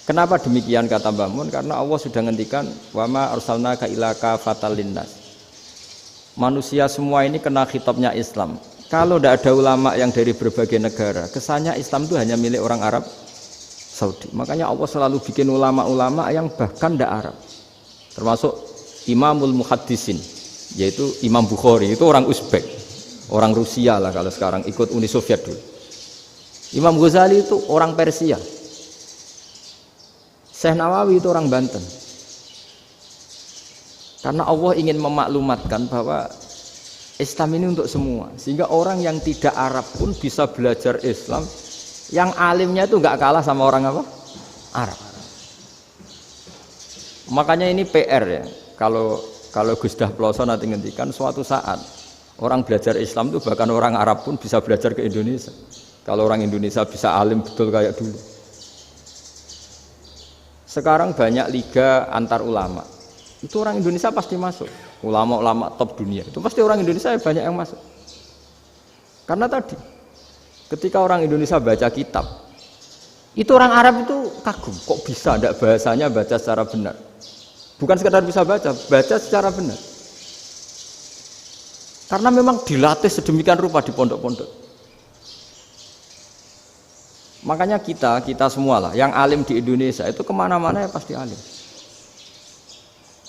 Kenapa demikian kata Mbah Mun? Karena Allah sudah ngendikan wa ma arsalnaka illa kafatan linnas. Manusia semua ini kena khitabnya Islam. Kalau tidak ada ulama yang dari berbagai negara, kesannya Islam itu hanya milik orang Arab Saudi. Makanya Allah selalu bikin ulama-ulama yang bahkan tidak Arab. Termasuk Imamul Muhaddisin, yaitu Imam Bukhari, itu orang Uzbek. orang Rusia lah kalau sekarang, ikut Uni Soviet dulu. Imam Ghazali itu orang Persia. Syekh Nawawi itu orang Banten. Karena Allah ingin memaklumatkan bahwa Islam ini untuk semua, sehingga orang yang tidak Arab pun bisa belajar Islam. Yang alimnya itu nggak kalah sama orang apa? Arab. Makanya ini PR ya. Kalau Gus Dah Ploso nanti ngendikan suatu saat orang belajar Islam itu bahkan orang Arab pun bisa belajar ke Indonesia. Kalau orang Indonesia bisa alim betul kayak dulu. Sekarang banyak liga antar ulama. Itu orang Indonesia pasti masuk. Ulama-ulama top dunia itu pasti orang Indonesia banyak yang masuk. Karena tadi ketika orang Indonesia baca kitab, itu orang Arab itu kagum, kok bisa ada bahasanya baca secara benar. Bukan sekedar bisa baca secara benar. Karena memang dilatih sedemikian rupa di pondok-pondok. Makanya kita semua lah, yang alim di Indonesia itu kemana-mana ya pasti alim.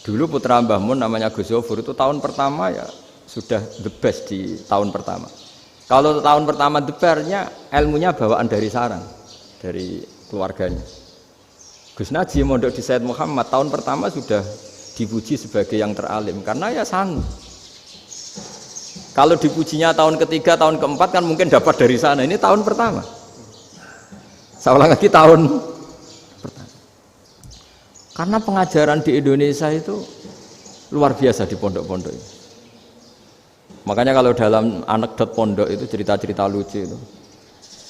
Dulu putra Mbah Mun namanya Gus Zofur itu tahun pertama ya sudah the best di tahun pertama. Kalau tahun pertama the best-nya ilmunya bawaan dari sarang, dari keluarganya. Gus Najib mondok di Said Muhammad tahun pertama sudah dipuji sebagai yang teralim karena ya sanggup. Kalau dipujinya tahun ketiga, tahun keempat kan mungkin dapat dari sana. Ini tahun pertama. Saya ulang lagi tahun pertama. Karena pengajaran di Indonesia itu luar biasa di pondok-pondok ini. Makanya kalau dalam anekdot pondok itu cerita-cerita lucu itu.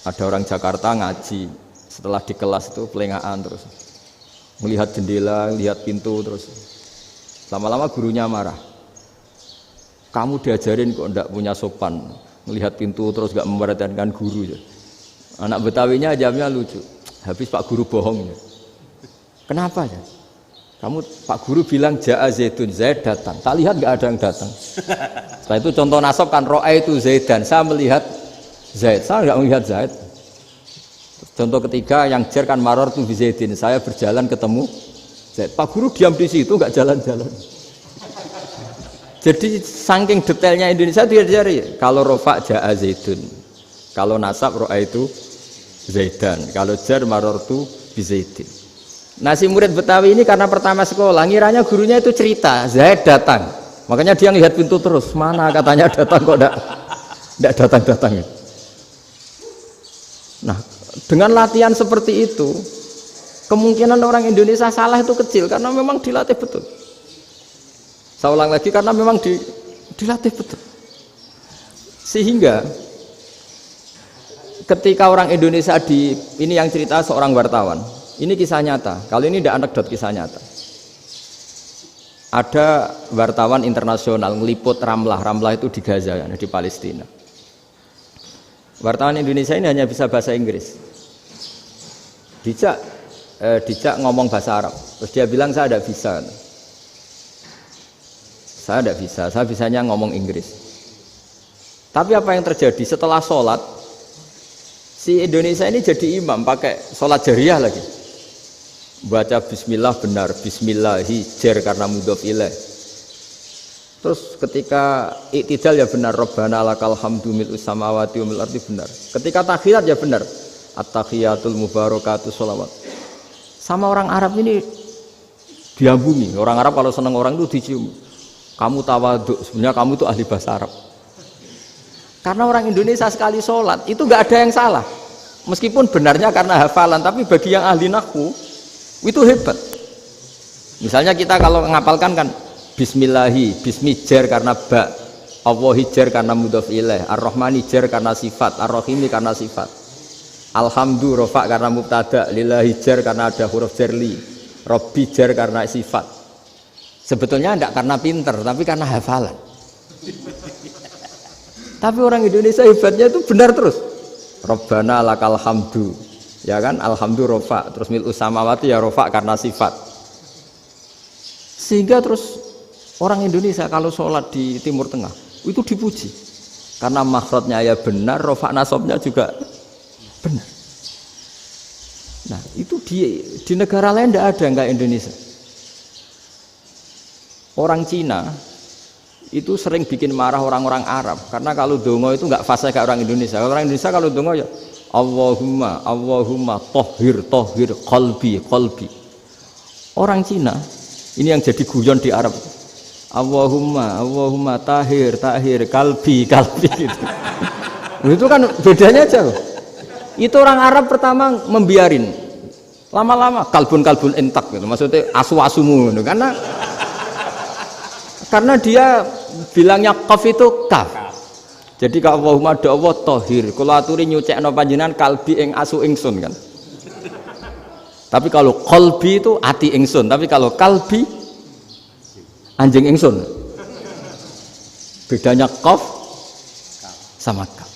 Ada orang Jakarta ngaji, setelah di kelas itu pelengahan terus. Melihat jendela, lihat pintu terus. Lama-lama gurunya marah. Kamu diajarin kok enggak punya sopan. Melihat pintu terus enggak memperhatikan guru. Anak Betawinya jawabnya lucu. Habis Pak Guru bohong. Kenapa ya? Kamu Pak Guru bilang Ja'a Zaidun, Zaid datang. Tak lihat enggak ada yang datang. Setelah itu contoh nasab kan ro'a itu Zaidan. Saya melihat Zaid, saya enggak melihat Zaid. Contoh ketiga yang jar kan maror tu Zaidin. Saya berjalan ketemu Zaid. Pak Guru diam di situ enggak jalan-jalan. Jadi saking detailnya Indonesia dia diajari. Kalau rofa Ja'a Zaidun. Kalau nasab ro'a itu Zaidan. Kalau jar maror tu Zaidin. Nah si murid Betawi ini karena pertama sekolah ngiranya gurunya itu cerita Zaid datang, makanya dia ngelihat pintu terus mana katanya datang kok enggak datang-datang. Nah dengan latihan seperti itu kemungkinan orang Indonesia salah itu kecil karena memang dilatih betul. Saya ulang lagi karena memang dilatih betul. Sehingga ketika orang Indonesia ini yang cerita seorang wartawan. Ini kisah nyata, kalau ini tidak anekdot, kisah nyata. Ada wartawan internasional meliput Ramlah itu di Gaza, di Palestina. Wartawan Indonesia ini hanya bisa bahasa Inggris. Dijak ngomong bahasa Arab, terus dia bilang saya tidak bisa. Saya tidak bisa, saya bisanya ngomong Inggris. Tapi apa yang terjadi setelah sholat, si Indonesia ini jadi imam, pakai sholat jariah lagi. Baca bismillah benar, bismillahi jar karena mudhof ilaih. Terus ketika iktidal ya benar, Rabbana lakal hamdu mil'us samawati wa mil'ul ardi benar. Ketika tahiyat ya benar, at-tahiyatul mubarakatuh sholawat. Sama orang Arab ini diambungi. Orang Arab kalau senang orang itu dicium. Kamu tawaduk, sebenarnya kamu itu ahli bahasa Arab. Karena orang Indonesia sekali sholat itu nggak ada yang salah. Meskipun benarnya karena hafalan, tapi bagi yang ahli nahwu itu hebat. Misalnya kita kalau ngapalkan kan bismillahi, bismi jar karena ba, Allahi jar karena mudhof ilaih, ar-rahmani jar karena sifat, ar-rahimi karena sifat, alhamdu rofa karena mubtada, lillahi jar karena ada huruf jarli, robbi jar karena sifat. Sebetulnya tidak karena pinter, tapi karena hafalan. Tapi orang Indonesia hebatnya itu benar terus. Rabbana lakal hamdu. Ya kan, alhamdu rofa, terus mil'us samawati ya rofa karena sifat. Sehingga terus orang Indonesia kalau sholat di Timur Tengah itu dipuji karena makhrajnya ya benar, rofa nasabnya juga benar. Nah itu di negara lain tidak ada nggak Indonesia. Orang Cina itu sering bikin marah orang-orang Arab karena kalau dongo itu nggak fasih kayak orang Indonesia. Kalau orang Indonesia kalau dongo ya Allahumma tohir qalbi. Orang Cina ini yang jadi guyon di Arab. Allahumma tahir kalbi gitu. Itu kan bedanya aja loh. Itu orang Arab pertama membiarin, lama-lama kalbun entak gitu. Maksudnya asu-asumu gitu. Karena dia bilangnya qaf itu kaf. Jadi kalau Allahumma do Allah tohir, kula aturi nyucekno panjenengan kalbi ing asu ingsun kan. Tapi kalau qalbi itu ati ingsun, tapi kalau kalbi anjing ingsun. Bedanya qaf sama kaf.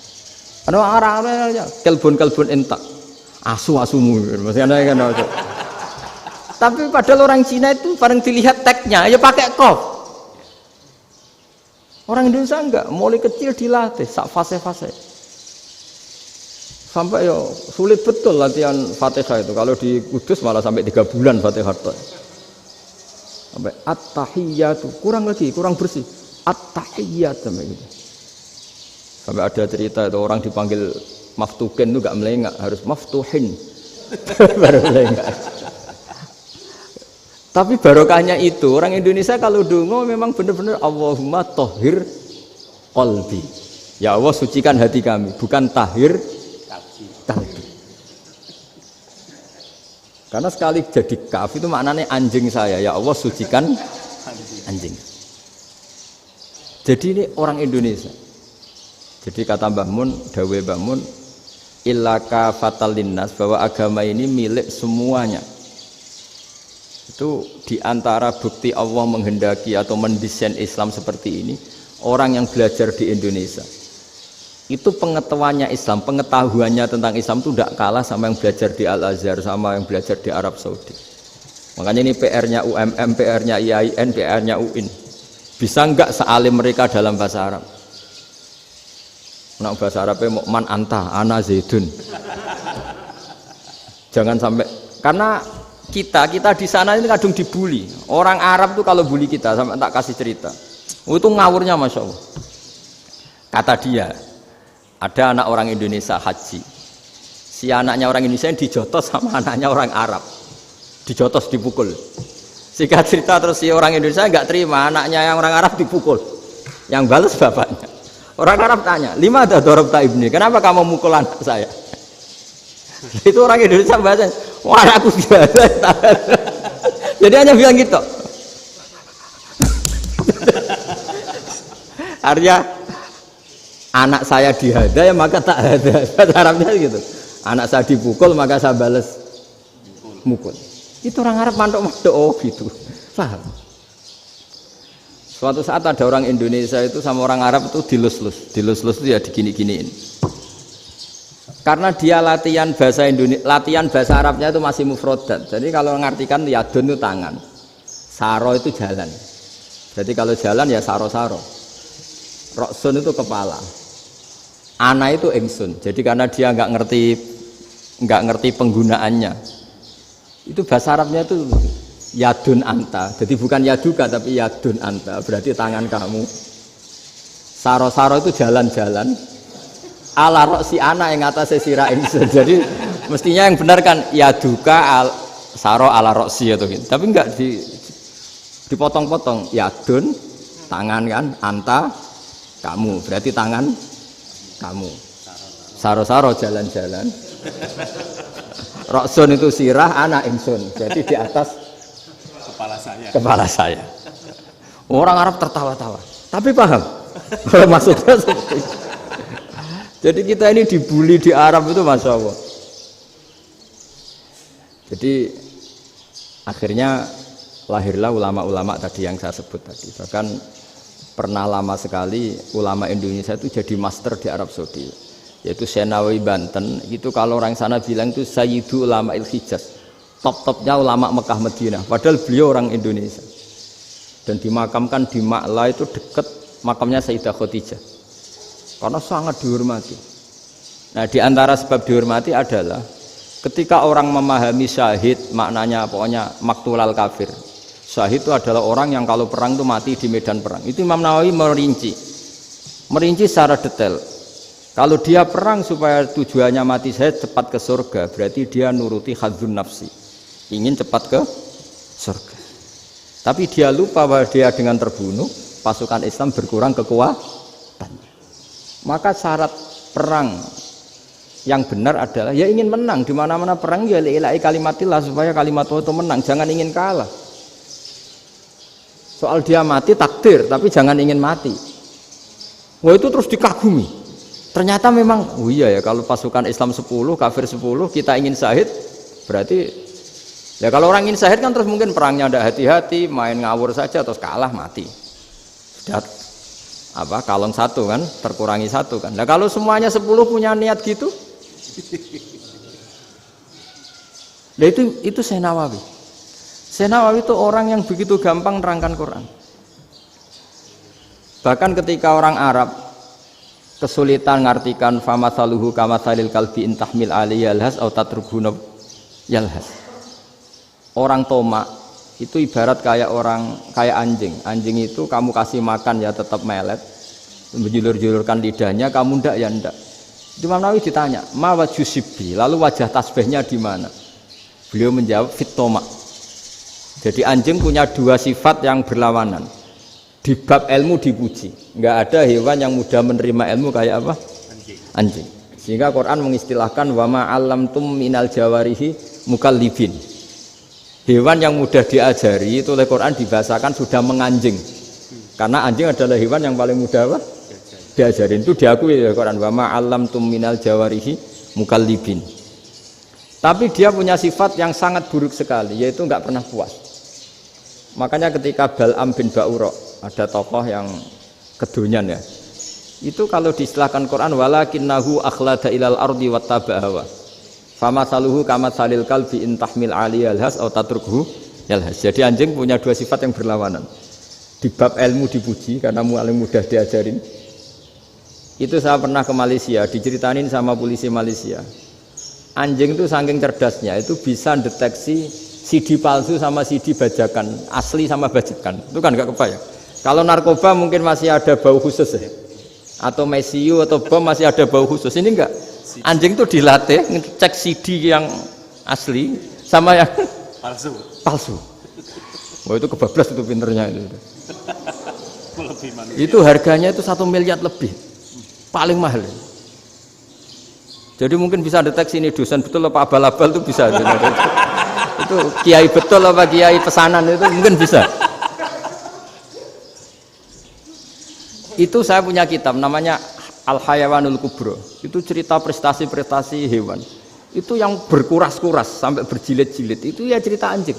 Ana arah-arah kalbun entak. Asu-asumu maksudnya kan. Tapi padahal orang Cina itu paling dilihat teksnya ya pakai qaf. Orang Indonesia enggak, mulai kecil dilatih sak fase-fase. Sampai ya sulit betul latihan Fatihah itu. Kalau di Kudus malah sampai 3 bulan Fatihah itu. Sampai at-tahiyyatu, kurang bersih. At-tahiyyat sampai gitu. Sampai ada cerita itu orang dipanggil maftuhin itu enggak melengak, harus maftuhin. Baru melengak. Tapi barokahnya itu orang Indonesia kalau dongo memang benar-benar Allahumma tohir qalbi. Ya Allah sucikan hati kami, bukan tahir kalbi. Karena sekali jadi kaf itu maknanya anjing saya. Ya Allah sucikan anjing. Jadi ini orang Indonesia. Jadi kata Mbah Mun, dawe Mbah Mun, illaka fatal linnas, bahwa agama ini milik semuanya. Itu diantara bukti Allah menghendaki atau mendesain Islam seperti ini, orang yang belajar di Indonesia itu pengetahuannya Islam, pengetahuannya tentang Islam itu tidak kalah sama yang belajar di Al-Azhar, sama yang belajar di Arab Saudi. Makanya ini PR-nya UMM, PR-nya IAIN, PR-nya UIN. Bisa enggak sealim mereka dalam bahasa Arab? Nah, bahasa Arabnya man anta, ana zaidun. Jangan sampai, karena kita di sana ini kadung dibully. Orang Arab tuh kalau bully kita, sampai tak kasih cerita. Itu ngawurnya Masya Allah. Kata dia, ada anak orang Indonesia haji. Si anaknya orang Indonesia yang dijotos sama anaknya orang Arab. Dijotos, dipukul. Singkat cerita terus si orang Indonesia nggak terima, anaknya yang orang Arab dipukul. Yang balas bapaknya. Orang Arab tanya, lima ada dorobta ibni, kenapa kamu mukul anak saya? Itu orang Indonesia bahasa, wah aku biasa. Jadi hanya bilang gitu. Artinya anak saya dihada ya maka tak ada. Bahasa Arabnya gitu. Anak saya dipukul maka saya balas mukul. Itu orang Arab mantuk-mantuk oh gitu. Paham? Suatu saat ada orang Indonesia itu sama orang Arab itu dilus-lus itu ya digini-giniin. Karena dia latihan bahasa Indonesia, latihan bahasa Arabnya itu masih mufrodat. Jadi kalau mengartikan yadun itu tangan, saro itu jalan. Jadi kalau jalan ya saro-saro. Roksun itu kepala, ana itu ingsun. Jadi karena dia nggak ngerti penggunaannya, itu bahasa Arabnya itu yadun anta. Jadi bukan yaduka tapi yadun anta. Berarti tangan kamu. Saro-saro itu jalan-jalan. Ala roksi ana yang atasnya sirah ingsun. Jadi mestinya yang benar kan yaduka saro ala roksi atau gitu. Tapi enggak dipotong-potong. Yadun tangan kan, anta kamu. Berarti tangan kamu. Saro-saro jalan-jalan. Roksun itu sirah, ana ingsun. Jadi di atas kepala saya. Orang Arab tertawa-tawa. Tapi paham. Kalau maksudnya seperti itu. Jadi kita ini dibully di Arab itu Masya Allah. Jadi akhirnya lahirlah ulama-ulama tadi yang saya sebut tadi. Bahkan pernah lama sekali ulama Indonesia itu jadi master di Arab Saudi. Yaitu Senawi Banten. Itu kalau orang sana bilang itu Sayyidu Ulama Il-Hijaz. Top-topnya ulama Mekah Madinah. Padahal beliau orang Indonesia. Dan dimakamkan di Ma'la itu dekat makamnya Sayyidah Khadijah. Karena sangat dihormati. Nah, di antara sebab dihormati adalah ketika orang memahami syahid, maknanya pokoknya maktulal kafir. Syahid itu adalah orang yang kalau perang itu mati di medan perang. Itu Imam Nawawi merinci secara detail. Kalau dia perang supaya tujuannya mati syahid cepat ke surga, berarti dia nuruti hadzun nafsi, ingin cepat ke surga. Tapi dia lupa bahwa dia dengan terbunuh pasukan Islam berkurang kekuatannya. Maka syarat perang yang benar adalah ya ingin menang. Di mana-mana perang ya ilahi kalimatillah, supaya kalimat Allah itu menang, jangan ingin kalah. Soal dia mati takdir, tapi jangan ingin mati. Wah, itu terus dikagumi. Ternyata memang, oh iya ya, kalau pasukan Islam 10, kafir 10, kita ingin syahid, berarti ya kalau orang ingin syahid kan terus mungkin perangnya tidak hati-hati, main ngawur saja terus kalah mati. Sudah apa, kalon satu kan, terkurangi satu kan. Nah kalau semuanya 10 punya niat gitu, nah itu Syekh Nawawi. Syekh Nawawi itu orang yang begitu gampang nerangkan Quran. Bahkan ketika orang Arab kesulitan ngartikan famathaluhu kamathalil kalbi intahmil alaihi yalhas au tatrukhu yalhas. Orang Tomak itu ibarat kayak anjing. Anjing itu kamu kasih makan ya tetap melet, menjulur-julurkan lidahnya, kamu ndak ya ndak. Imam Nawawi ditanya, "Ma wajhusibi?" Lalu wajah tasbihnya di mana? Beliau menjawab, "Fit Tomak." Jadi anjing punya dua sifat yang berlawanan. Di bab ilmu dipuji, nggak ada hewan yang mudah menerima ilmu kayak apa? Anjing. Sehingga Quran mengistilahkan wama alamtum minal jawarihi mukallibin. Hewan yang mudah diajari itu oleh Quran dibahasakan sudah menganjing. Karena anjing adalah hewan yang paling mudah apa? Diajarin. Itu diakui oleh Quran wama alamtum minal jawarihi mukallibin. Tapi dia punya sifat yang sangat buruk sekali, yaitu nggak pernah puas. Makanya ketika Bal'am bin Ba'ura, ada tokoh yang kedonyan ya, itu kalau diistilahkan Quran walakinnahu akhlada ilal ardi wattaba'a hawa famathaluhu kamathalil kalbi intahmil aliyal has atau tatrukhu yalhas. Jadi anjing punya dua sifat yang berlawanan. Di bab ilmu dipuji karena paling mudah diajarin. Itu saya pernah ke Malaysia, diceritain sama polisi Malaysia. Anjing itu saking cerdasnya itu bisa deteksi CD palsu sama CD bajakan, asli sama bajakan. Itu kan nggak kebayang. Kalau narkoba mungkin masih ada bau khusus ya, atau mesiu atau bom masih ada bau khusus. Ini enggak. Anjing itu dilatih ngecek CD yang asli sama yang palsu. Wah itu kebablas itu pinternya itu. Itu harganya itu 1 miliar lebih, paling mahal. Jadi mungkin bisa deteksi ini dosen betul apa abal-abal itu bisa. Itu kiai betul apa kiai pesanan itu mungkin bisa. Itu saya punya kitab namanya Al-Hayawanul Kubro. Itu cerita prestasi-prestasi hewan. Itu yang berkuras-kuras sampai berjilid-jilid. Itu ya cerita anjing.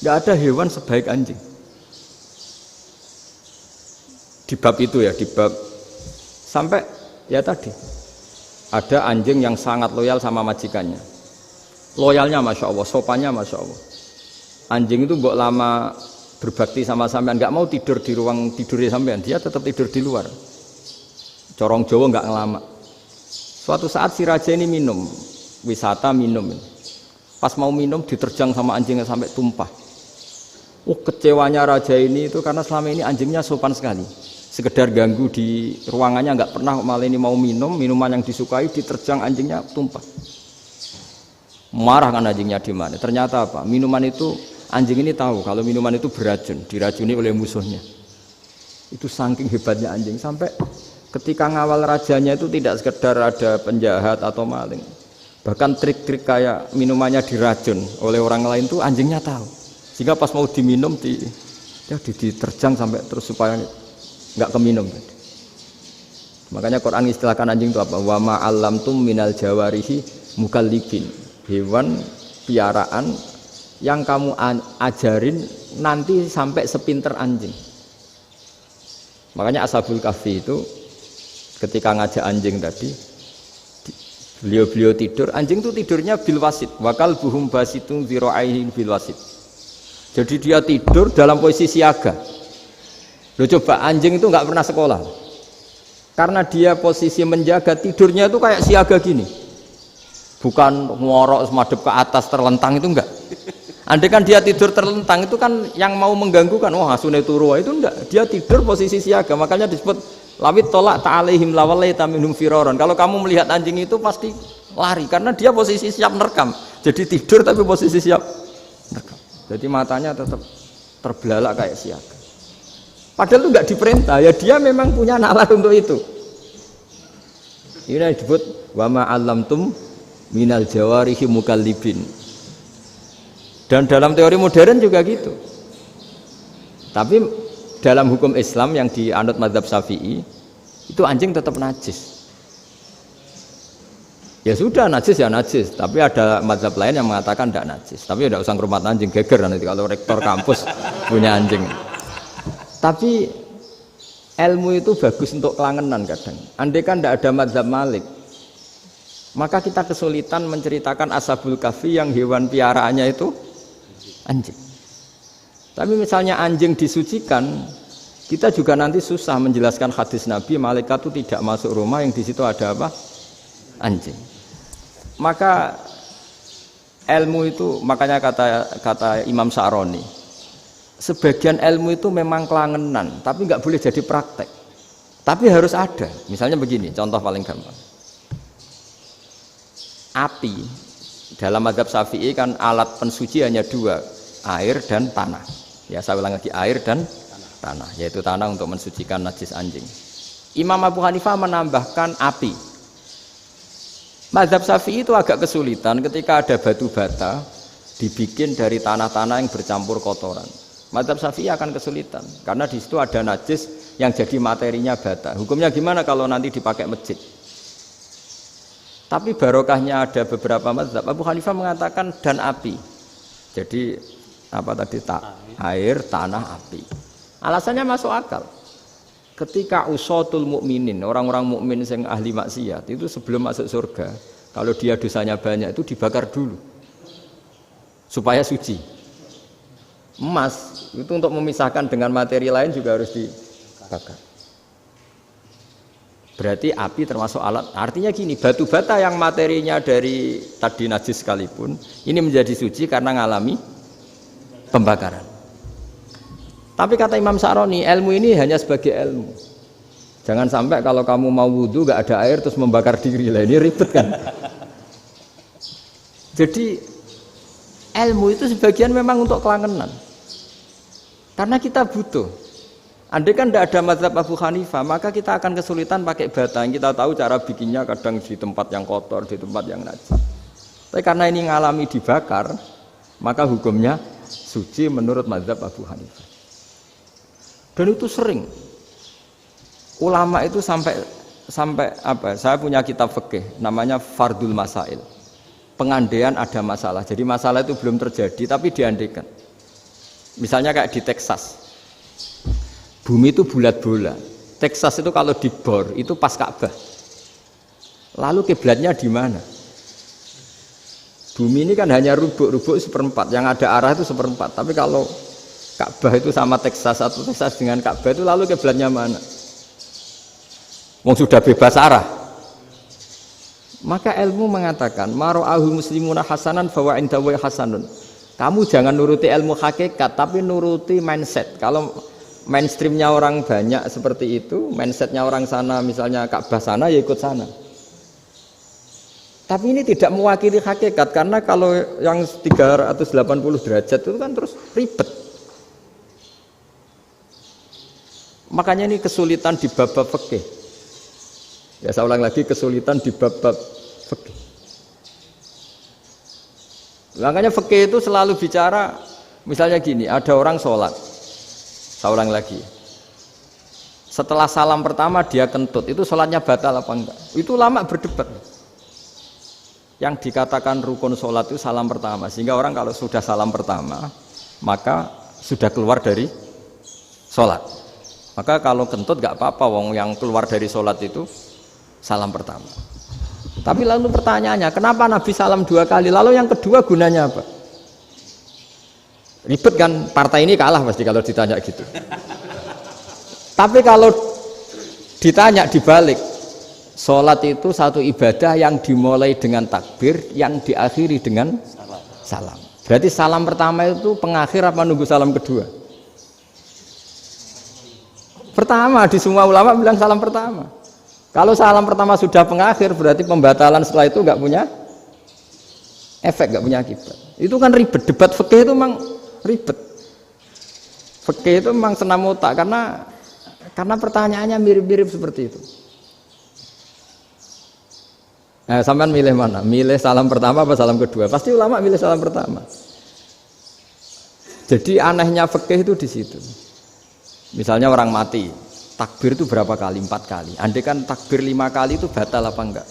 Nggak ada hewan sebaik anjing. Di bab itu ya, di bab sampai ya tadi ada anjing yang sangat loyal sama majikannya. Loyalnya Masya Allah, sopannya Masya Allah. Anjing itu mbok lama berbakti sama sampean, nggak mau tidur di ruang tidurnya sampean, dia tetap tidur di luar. Corong Jawa nggak ngelama. Suatu saat si raja ini minum, wisata minum. Pas mau minum diterjang sama anjingnya sampai tumpah. Kecewanya raja ini itu karena selama ini anjingnya sopan sekali. Sekedar ganggu di ruangannya nggak pernah, malah ini mau minum, minuman yang disukai diterjang anjingnya tumpah. Marah kan anjingnya di mana? Ternyata apa? Minuman itu anjing ini tahu kalau minuman itu beracun, diracuni oleh musuhnya. Itu saking hebatnya anjing sampai ketika ngawal rajanya itu tidak sekedar ada penjahat atau maling. Bahkan trik-trik kayak minumannya diracun oleh orang lain itu anjingnya tahu. Sehingga pas mau diminum diterjang sampai terus supaya nggak keminum. Makanya Quran istilahkan anjing itu apa? Wa ma 'allamtum minal jawarihi mukallibin. Hewan piaraan yang kamu ajarin nanti sampai sepinter anjing. Makanya Ashabul Kahfi itu ketika ngajak anjing tadi, beliau tidur, anjing itu tidurnya bil wasit, wakal buhum basitun zira'aihi bil wasit. Jadi dia tidur dalam posisi siaga. Loh coba anjing itu nggak pernah sekolah, karena dia posisi menjaga, tidurnya itu kayak siaga gini, bukan ngorok semadep ke atas terlentang, itu enggak. Andai kan dia tidur terlentang itu kan yang mau mengganggu kan, wah asune turu itu enggak. Dia tidur posisi siaga, makanya disebut lawit tolak ta'alaihim lawalaita minhum firaron. Kalau kamu melihat anjing itu pasti lari karena dia posisi siap merekam. Jadi tidur tapi posisi siap merekam. Jadi matanya tetap terbelalak kayak siaga. Padahal itu enggak diperintah, ya dia memang punya nalar untuk itu. Ini disebut wa ma 'allamtum minal jawarihi mukallibin. Dan dalam teori modern juga gitu. Tapi dalam hukum Islam yang dianut mazhab Syafi'i itu anjing tetap najis. Ya sudah najis ya najis, tapi ada mazhab lain yang mengatakan tidak najis. Tapi tidak usah ngurmat anjing, geger nanti kalau rektor kampus punya anjing. Tapi ilmu itu bagus untuk kelangenan kadang. Andai kan tidak ada mazhab Malik, maka kita kesulitan menceritakan Ashabul Kahfi yang hewan piaraannya itu anjing. Tapi misalnya anjing disucikan, kita juga nanti susah menjelaskan hadis Nabi malaikat itu tidak masuk rumah yang di situ ada apa? Anjing. Maka ilmu itu, makanya kata Imam Sa'roni, sebagian ilmu itu memang kelangenan, tapi nggak boleh jadi praktek. Tapi harus ada. Misalnya begini, contoh paling gampang. Api dalam mazhab Syafi'i kan alat pensuci hanya dua, air dan tanah. Ya saya ulang lagi, air dan tanah, yaitu tanah untuk mensucikan najis anjing. Imam Abu Hanifah menambahkan api. Mazhab Syafi'i itu agak kesulitan ketika ada batu bata dibikin dari tanah-tanah yang bercampur kotoran. Mazhab Syafi'i akan kesulitan karena di situ ada najis yang jadi materinya bata. Hukumnya gimana kalau nanti dipakai masjid? Tapi barokahnya ada beberapa mazhab. Abu Hanifah mengatakan dan api. Jadi apa tadi air, tanah, api. Alasannya masuk akal. Ketika usatul mukminin, orang-orang mukmin yang ahli maksiat itu sebelum masuk surga, kalau dia dosanya banyak itu dibakar dulu supaya suci. Emas itu untuk memisahkan dengan materi lain juga harus dibakar. Berarti api termasuk alat. Artinya gini, batu bata yang materinya dari tadi najis sekalipun, ini menjadi suci karena ngalami pembakaran. Tapi kata Imam Sa'roni, ilmu ini hanya sebagai ilmu. Jangan sampai kalau kamu mau wudhu gak ada air terus membakar diri lah, ini ribet kan. Jadi ilmu itu sebagian memang untuk kelangenan. Karena kita butuh. Andai kan tidak ada mazhab Abu Hanifah, maka kita akan kesulitan pakai bata. Yang kita tahu cara bikinnya kadang di tempat yang kotor, di tempat yang najis. Tapi karena ini ngalami dibakar, maka hukumnya suci menurut mazhab Abu Hanifah. Dan itu sering. Ulama itu sampai apa? Saya punya kitab fikih namanya Fardul Masail. Pengandaian ada masalah. Jadi masalah itu belum terjadi tapi diandaikan. Misalnya kayak di Texas. Bumi itu bulat-bulat. Texas itu kalau dibor itu pas Ka'bah. Lalu kiblatnya di mana? Bumi ini kan hanya rubuk-rubuk seperempat. Yang ada arah itu seperempat. Tapi kalau Ka'bah itu sama Texas atau Texas dengan Ka'bah itu lalu kiblatnya mana? Wong sudah bebas arah. Maka ilmu mengatakan mara'ahu muslimuna hasanan fawa indahu hasanun. Kamu jangan nuruti ilmu hakikat tapi nuruti mindset. Kalau mainstreamnya orang banyak seperti itu, mindsetnya orang sana misalnya Ka'bah sana ya ikut sana. Tapi ini tidak mewakili hakikat karena kalau yang 380 derajat itu kan terus ribet. Makanya ini kesulitan di bab-bab fikih. Ya saya ulang lagi, kesulitan di bab-bab fikih. Makanya fikih itu selalu bicara misalnya gini, ada orang sholat. Saya ulang lagi. Setelah salam pertama dia kentut, itu sholatnya batal apa enggak? Itu lama berdebat. Yang dikatakan rukun sholat itu salam pertama. Sehingga orang kalau sudah salam pertama, maka sudah keluar dari sholat. Maka kalau kentut enggak apa-apa, wong yang keluar dari sholat itu salam pertama. Tapi lalu pertanyaannya, kenapa Nabi salam 2 kali? Lalu yang kedua gunanya apa? Ribet kan, partai ini kalah pasti kalau ditanya gitu. Tapi kalau ditanya dibalik, sholat itu satu ibadah yang dimulai dengan takbir, yang diakhiri dengan salam. Berarti salam pertama itu pengakhir apa nunggu salam kedua? Pertama, di semua ulama bilang salam pertama. Kalau salam pertama sudah pengakhir, berarti pembatalan setelah itu nggak punya efek, nggak punya akibat. Itu kan ribet, debat fikih itu memang ribet. Fikih itu memang senam otak karena pertanyaannya mirip-mirip seperti itu. Nah, sampean milih mana? Milih salam pertama apa salam kedua? Pasti ulama milih salam pertama. Jadi anehnya fikih itu di situ. Misalnya orang mati, takbir itu berapa kali? 4 kali. Andai kan takbir 5 kali itu batal apa enggak?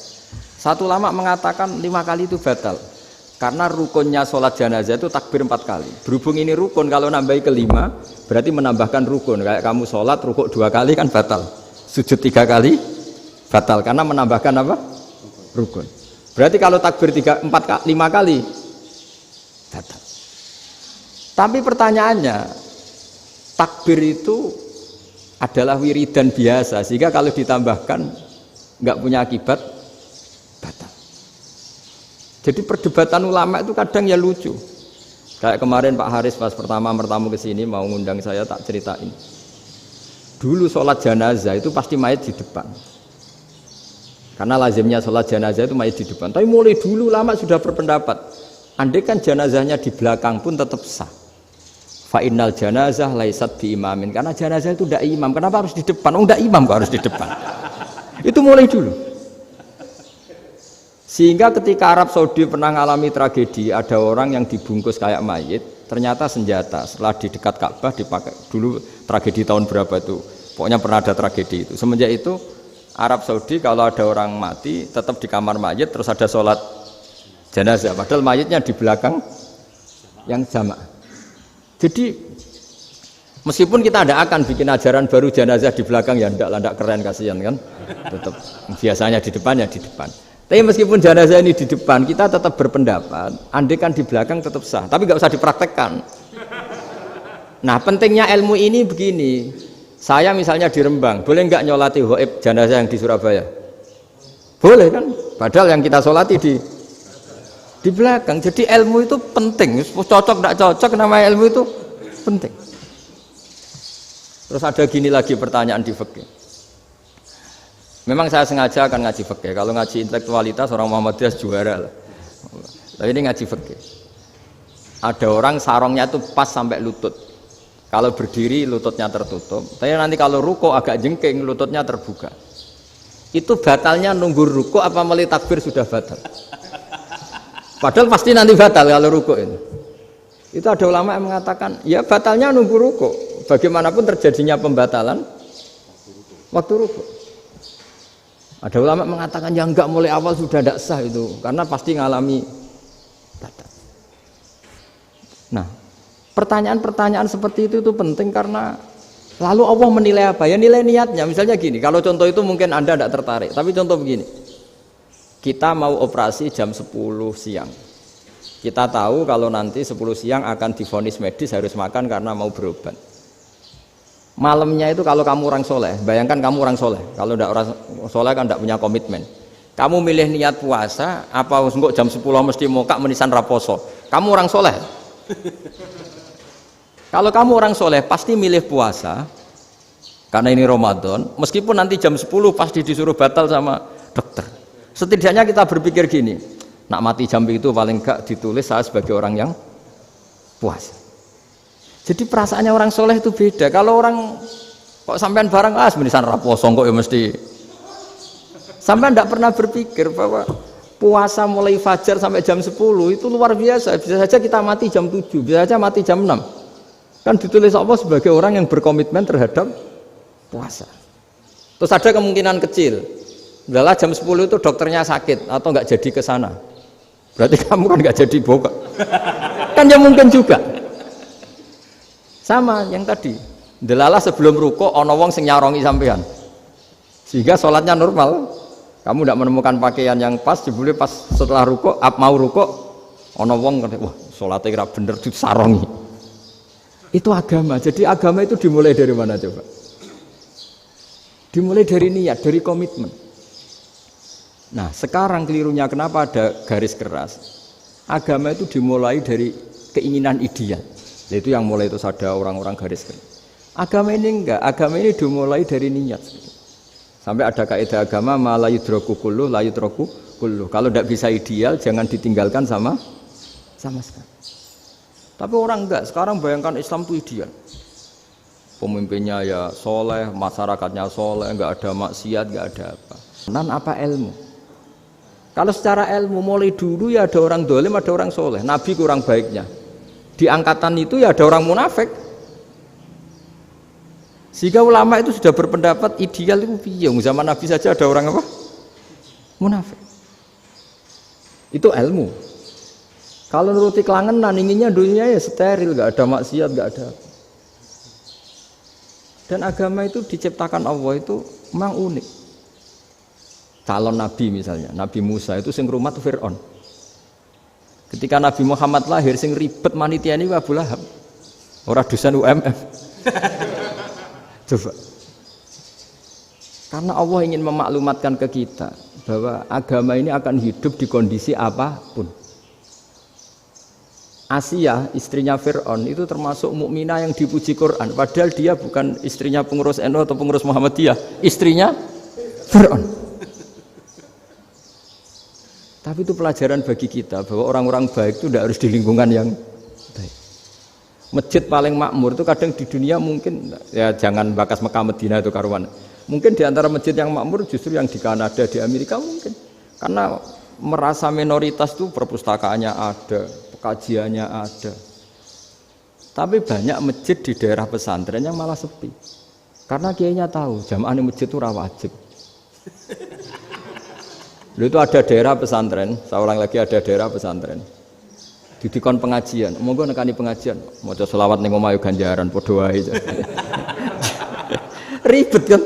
Satu ulama mengatakan 5 kali itu batal. Karena rukunnya sholat jenazah itu takbir 4 kali. Berhubung ini rukun, kalau nambahi ke 5 berarti menambahkan rukun. Kayak kamu sholat rukuk 2 kali kan batal. Sujud 3 kali batal karena menambahkan apa? Rukun. Berarti kalau takbir 5 kali batal. Tapi pertanyaannya, takbir itu adalah wiridan biasa sehingga kalau ditambahkan nggak punya akibat batal. Jadi perdebatan ulama itu kadang ya lucu. Kayak kemarin Pak Haris pas pertama bertamu ke sini mau ngundang saya, tak ceritain. Dulu sholat jenazah itu pasti mayat di depan. Karena lazimnya sholat jenazah itu mayat di depan. Tapi mulai dulu ulama sudah berpendapat, andai kan jenazahnya di belakang pun tetap sah. Fa innal janazah laisat bi imamin. Karena jenazah itu tidak imam. Kenapa harus di depan? Oh, tidak imam kok harus di depan. Itu mulai dulu. Sehingga ketika Arab Saudi pernah mengalami tragedi, ada orang yang dibungkus kayak mayit, ternyata senjata. Setelah di dekat Ka'bah dipakai. Dulu tragedi tahun berapa itu? Pokoknya pernah ada tragedi itu. Semenjak itu Arab Saudi kalau ada orang mati tetap di kamar mayit terus ada sholat jenazah. Padahal mayitnya di belakang yang jamaah. Jadi meskipun kita tidak akan bikin ajaran baru jenazah di belakang ya tidak keren, kasihan kan. Tetap biasanya di depan ya di depan. Tapi meskipun jenazah ini di depan, kita tetap berpendapat andai kan di belakang tetap sah, tapi nggak usah dipraktekkan. Nah pentingnya ilmu ini begini. Saya misalnya di Rembang, boleh nggak nyolati ghaib jenazah yang di Surabaya? Boleh kan? Padahal yang kita solati di belakang. Jadi ilmu itu penting. Cocok tidak cocok, nama ilmu itu penting. Terus ada gini lagi pertanyaan di fikih. Memang saya sengaja akan ngaji fikih. Kalau ngaji intelektualitas orang Muhammadiyah juara lah. Tapi ini ngaji fikih. Ada orang sarongnya itu pas sampai lutut. Kalau berdiri lututnya tertutup. Tapi nanti kalau ruko agak jengking lututnya terbuka. Itu batalnya nunggu ruko apa mulai takbir sudah batal? Padahal pasti nanti batal kalau ruko itu. Itu ada ulama yang mengatakan, ya batalnya nunggu ruko. Bagaimanapun terjadinya pembatalan waktu ruko. Ada ulama mengatakan yang enggak mulai awal sudah tidak sah itu, karena pasti ngalami batal. Nah, pertanyaan-pertanyaan seperti itu penting karena lalu Allah menilai apa? Ya nilai niatnya. Misalnya gini, kalau contoh itu mungkin Anda tidak tertarik, tapi contoh begini. Kita mau operasi jam 10 siang. Kita tahu kalau nanti 10 siang akan divonis medis harus makan karena mau berobat. Malamnya itu kalau kamu orang soleh, bayangkan kamu orang soleh. Kalau tidak orang soleh kan tidak punya komitmen. Kamu milih niat puasa, apa enggak jam 10 mesti mokak menisan raposo. Kamu orang soleh. Kalau kamu orang soleh pasti milih puasa karena ini Ramadan. Meskipun nanti jam 10 pasti disuruh batal sama dokter. Setidaknya kita berpikir gini, nak mati jam itu paling enggak ditulis saya sebagai orang yang puasa. Jadi perasaannya orang soleh itu beda. Kalau orang kok sampean barang menisan raposo kok ya mesti. Sampean tidak pernah berpikir bahwa puasa mulai fajar sampai jam 10 itu luar biasa. Bisa saja kita mati jam 7, bisa saja mati jam 6. Kan ditulis Allah sebagai orang yang berkomitmen terhadap puasa. Terus ada kemungkinan kecil, udahlah jam 10 itu dokternya sakit atau nggak jadi ke sana. Berarti kamu kan nggak jadi buka. Kan ya mungkin juga. Sama yang tadi. Delalah sebelum ruko ono wong sing nyarongi sampean. Sehingga sholatnya normal. Kamu tidak menemukan pakaian yang pas, jebule pas setelah ruko, mau ruko ono wong wah sholatnya kira bener disarongi. Itu agama. Jadi agama itu dimulai dari mana coba? Dimulai dari niat, dari komitmen. Nah, sekarang kelirunya kenapa ada garis keras? Agama itu dimulai dari keinginan ideal. Itu yang mulai itu ada orang-orang garis keras. Agama ini enggak, agama ini dimulai dari niat. Sampai ada kaidah agama la yudraku kullu la yutraku kullu. Kalau tidak bisa ideal jangan ditinggalkan sama sekali. Tapi orang enggak, sekarang bayangkan Islam itu ideal. Pemimpinnya ya soleh, masyarakatnya soleh, enggak ada maksiat, enggak ada apa. Nan apa ilmu? Kalau secara ilmu mulai dulu ya ada orang dolim, ada orang soleh. Nabi kurang baiknya. Di angkatan itu ya ada orang munafik. Sehingga ulama itu sudah berpendapat ideal itu piye? Zaman Nabi saja ada orang apa? Munafik. Itu ilmu. Kalau nuruti kelangenan inginnya dunia ya steril, enggak ada maksiat, enggak ada. Dan agama itu diciptakan Allah itu memang unik. Calon Nabi misalnya, Nabi Musa itu sing rumat Fir'aun. Ketika Nabi Muhammad lahir sing ribet manitia ini Abu Lahab. Ora dosen UMM. Coba. Karena Allah ingin memaklumatkan ke kita bahwa agama ini akan hidup di kondisi apapun. Asia, istrinya Fir'aun itu termasuk mukminah yang dipuji Quran. Padahal dia bukan istrinya pengurus NU atau pengurus Muhammadiyah, istrinya Fir'aun. Tapi itu pelajaran bagi kita bahwa orang-orang baik itu tidak harus di lingkungan yang baik. Masjid paling makmur itu kadang di dunia mungkin ya jangan bakas Mekah Madinah itu karuan. Mungkin di antara masjid yang makmur justru yang di Kanada, di Amerika mungkin. Karena merasa minoritas itu perpustakaannya ada, kajiannya ada. Tapi banyak masjid di daerah pesantren yang malah sepi. Karena kiainya tahu jamaah di masjid itu wajib. Itu ada daerah pesantren, saya ulang lagi ada daerah pesantren. Didikon pengajian, monggo nekani pengajian, maca selawat ning omahe ganjaran padha wae. Ribet kan?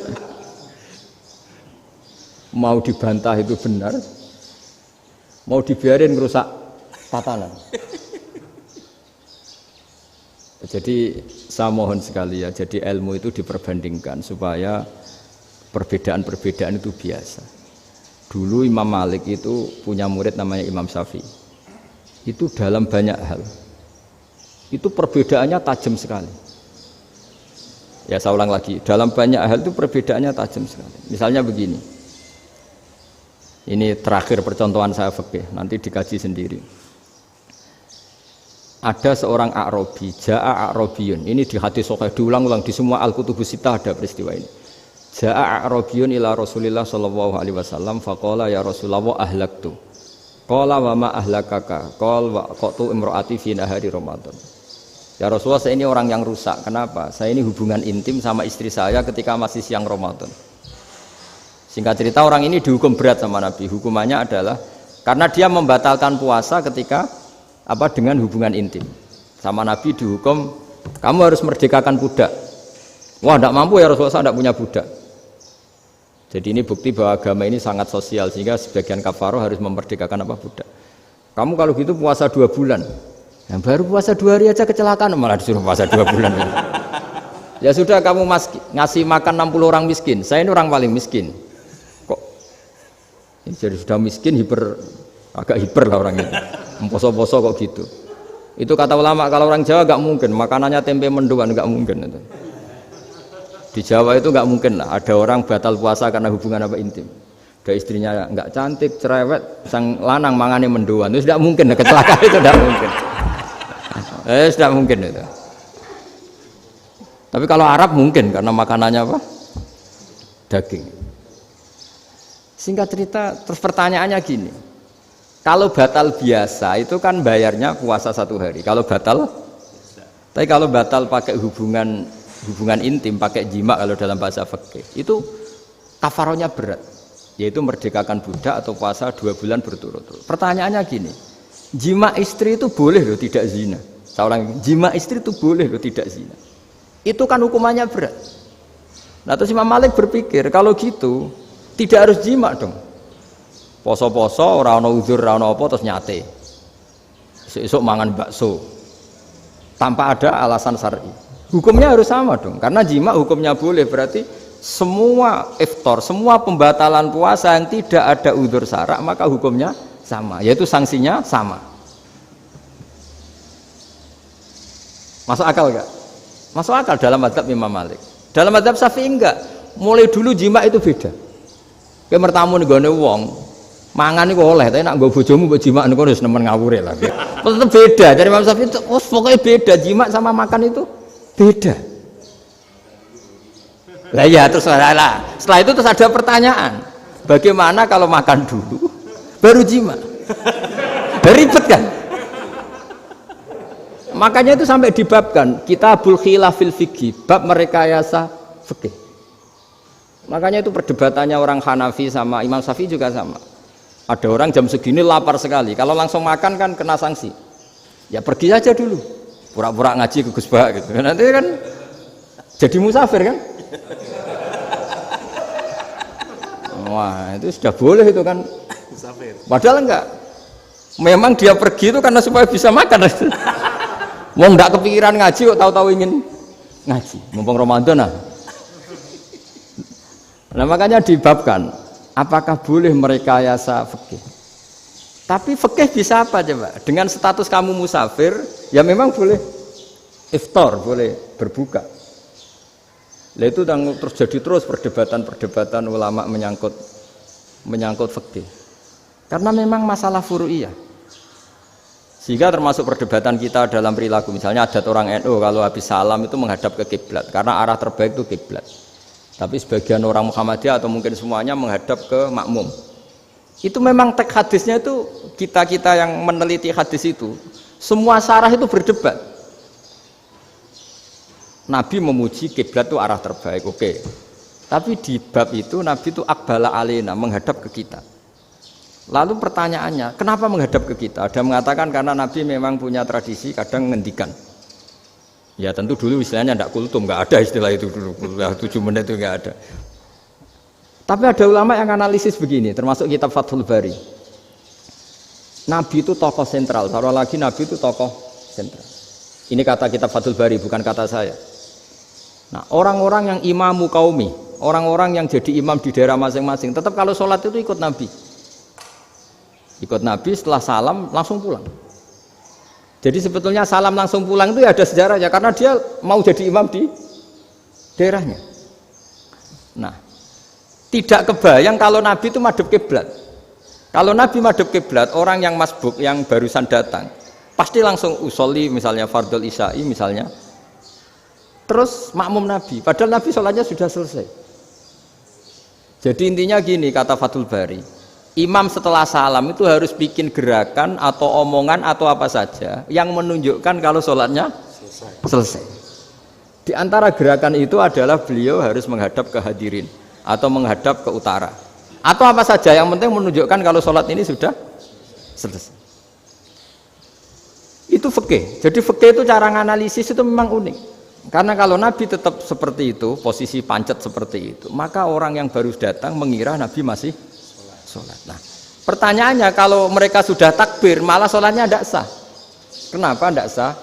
Mau dibantah itu benar. Mau dibiarin ngerusak tatanan. Jadi saya mohon sekali ya, jadi ilmu itu diperbandingkan supaya perbedaan-perbedaan itu biasa. Dulu Imam Malik itu punya murid namanya Imam Syafi'i. Itu dalam banyak hal. Itu perbedaannya tajam sekali. Ya saya ulang lagi, dalam banyak hal itu perbedaannya tajam sekali. Misalnya begini. Ini terakhir percontohan saya fikih, nanti dikaji sendiri. Ada seorang A'rabi, Ja'a A'rabiyun. Ini di hadis sahih diulang-ulang di semua Al-Kutubus Sittah ada peristiwa ini. Ja'a A'rabiyun ila Rasulillah sallallahu alaihi wasallam faqala ya Rasulullah ahlaktu. Qala wa ma ahlakaka? Qala wa qatu imraati fi nahari Ramadan. Ya Rasulullah, saya ini orang yang rusak. Kenapa? Saya ini hubungan intim sama istri saya ketika masih siang Ramadan. Singkat cerita orang ini dihukum berat sama Nabi. Hukumannya adalah karena dia membatalkan puasa ketika dengan hubungan intim. Sama Nabi dihukum, kamu harus merdekakan budak. Wah, tidak mampu ya Rasulullah, saya tidak punya budak. Jadi ini bukti bahwa agama ini sangat sosial sehingga sebagian kafaroh harus memerdekakan budak. Kamu kalau gitu puasa 2 bulan. Yang baru puasa 2 hari aja kecelakaan malah disuruh puasa 2 bulan. Ya sudah kamu ngasih makan 60 orang miskin. Saya ini orang paling miskin. Kok jadi sudah miskin agak hiper lah orang itu. Poso-poso kok gitu. Itu kata ulama kalau orang Jawa enggak mungkin makanannya tempe mendoan, enggak mungkin itu. Di Jawa itu nggak mungkin lah ada orang batal puasa karena hubungan intim. Ada istrinya nggak cantik, cerewet, sang lanang mangane mendoan. Itu tidak mungkin, kecelakaan itu tidak mungkin. Tidak mungkin itu. Tapi kalau Arab mungkin karena makanannya daging. Singkat cerita, terus pertanyaannya gini. Kalau batal biasa itu kan bayarnya puasa 1 hari. Kalau batal, tapi kalau batal pakai hubungan intim, pakai jima kalau dalam bahasa fikih itu kafarohnya berat, yaitu merdekakan budak atau puasa 2 bulan berturut-turut. Pertanyaannya gini, jima istri itu boleh loh tidak zina. Saya ulangi, jima istri itu boleh loh tidak zina. Itu kan hukumannya berat. Nah terus Imam Malik berpikir kalau gitu tidak harus jima dong. Poso-poso, ora ono uzur, ora ono apa terus nyate. Esuk mangan bakso tanpa ada alasan syar'i. Hukumnya harus sama dong, karena jima hukumnya boleh, berarti semua iftar, semua pembatalan puasa yang tidak ada udzur syara' maka hukumnya sama, yaitu sanksinya sama. Masuk akal enggak? Masuk akal dalam mazhab Imam Malik. Dalam mazhab Syafi'i enggak. Mulai dulu jima itu beda. Kayak mertamu nih gone wong, mangan iku oleh, tapi nak nggo bojomu mbok jima niku wis nemen ngawure lah. Tetep beda. Dari Imam Syafi'i itu pokoknya beda, jima sama makan itu beda. Lah ya terus lah. Setelah itu terus ada pertanyaan. Bagaimana kalau makan dulu baru jima? Ribet kan? Makanya itu sampai dibabkan Kitabul Khilafil Fiqhi, bab merekayasa fikih. Makanya itu perdebatannya orang Hanafi sama Imam Syafi'i juga sama. Ada orang jam segini lapar sekali, kalau langsung makan kan kena sanksi. Ya pergi aja dulu, pura-pura ngaji ke Gus Bah gitu. Nanti kan jadi musafir kan? Wah itu sudah boleh itu kan? Musafir. Padahal enggak. Memang dia pergi itu karena supaya bisa makan. Mau nggak kepikiran ngaji kok tahu-tahu ingin ngaji. Mumpung Ramadan nah. Nah makanya dibabkan. Apakah boleh merekayasa fikih? Tapi fikih bisa apa coba? Dengan status kamu musafir, ya memang boleh iftar, boleh berbuka. Nah itu terus jadi terus perdebatan ulama menyangkut fikih. Karena memang masalah furu'iyah. Sehingga termasuk perdebatan kita dalam perilaku. Misalnya adat orang NU kalau habis salam itu menghadap ke kiblat karena arah terbaik itu kiblat. Tapi sebagian orang Muhammadiyah atau mungkin semuanya menghadap ke makmum. Itu memang teks hadisnya itu kita yang meneliti hadis itu semua syarah itu berdebat. Nabi memuji kiblat itu arah terbaik, oke. Tapi di bab itu Nabi itu aqbala alaina, menghadap ke kita. Lalu pertanyaannya, kenapa menghadap ke kita? Ada mengatakan karena Nabi memang punya tradisi kadang ngendikan. Ya tentu dulu istilahnya tidak kultum, nggak ada istilah itu dulu, 7 menit itu nggak ada. Tapi ada ulama yang analisis begini, termasuk kitab Fathul Bari. Nabi itu tokoh sentral, taruh lagi Nabi itu tokoh sentral. Ini kata kitab Fathul Bari, bukan kata saya. Nah orang-orang yang imamu qaumi, orang-orang yang jadi imam di daerah masing-masing, tetap kalau sholat itu ikut Nabi. Ikut Nabi setelah salam langsung pulang. Jadi sebetulnya salam langsung pulang itu ya ada sejarahnya karena dia mau jadi imam di daerahnya. Nah, tidak kebayang kalau Nabi itu madhep kiblat. Kalau Nabi madhep kiblat, orang yang masbuk yang barusan datang pasti langsung usolli misalnya fardhu isya'i misalnya. Terus makmum Nabi, padahal Nabi sholatnya sudah selesai. Jadi intinya gini kata Fathul Bari. Imam setelah salam itu harus bikin gerakan atau omongan atau apa saja yang menunjukkan kalau sholatnya selesai. Di antara gerakan itu adalah beliau harus menghadap ke hadirin atau menghadap ke utara atau apa saja yang penting menunjukkan kalau sholat ini sudah selesai. Itu fikih. Jadi fikih itu cara menganalisis itu memang unik. Karena kalau Nabi tetap seperti itu, posisi pancet seperti itu, maka orang yang baru datang mengira Nabi masih sholat. Nah, pertanyaannya kalau mereka sudah takbir, malah sholatnya tidak sah. Kenapa tidak sah?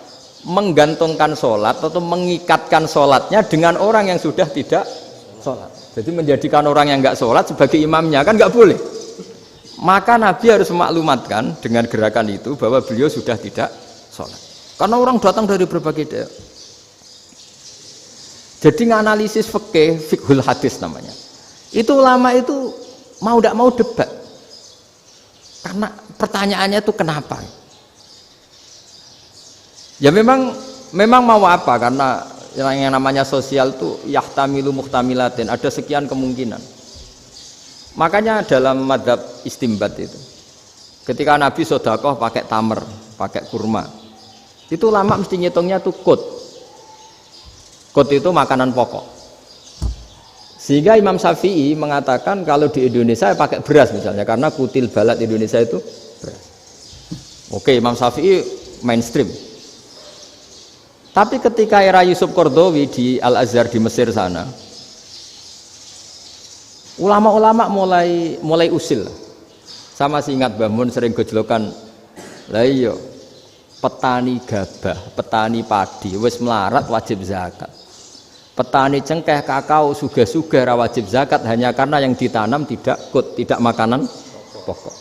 Menggantungkan sholat atau mengikatkan sholatnya dengan orang yang sudah tidak sholat. Jadi menjadikan orang yang nggak sholat sebagai imamnya kan nggak boleh. Maka Nabi harus memaklumatkan dengan gerakan itu bahwa beliau sudah tidak sholat. Karena orang datang dari berbagai daerah. Jadi nganalisis fikih, fiqhul hadis namanya. Itu ulama itu mau tidak mau debat karena pertanyaannya itu kenapa ya memang mau apa karena yang namanya sosial itu yahtamilu muhtamilatin ada sekian kemungkinan makanya dalam madhab istimbat itu ketika Nabi sedekah pakai tamer pakai kurma itu ulama mesti ngitungnya tuh kut itu makanan pokok. Sehingga Imam Syafi'i mengatakan kalau di Indonesia pakai beras misalnya karena kutil balat Indonesia itu beras. Oke, Imam Syafi'i mainstream. Tapi ketika era Yusuf Qaradawi di Al-Azhar di Mesir sana, ulama-ulama mulai usil. Sama sih ingat Mbah Mun sering gojlokan, lah iya petani gabah, petani padi wis melarat wajib zakat. Petani cengkeh, kakao, suga-suga wajib zakat hanya karena yang ditanam tidak makanan pokok.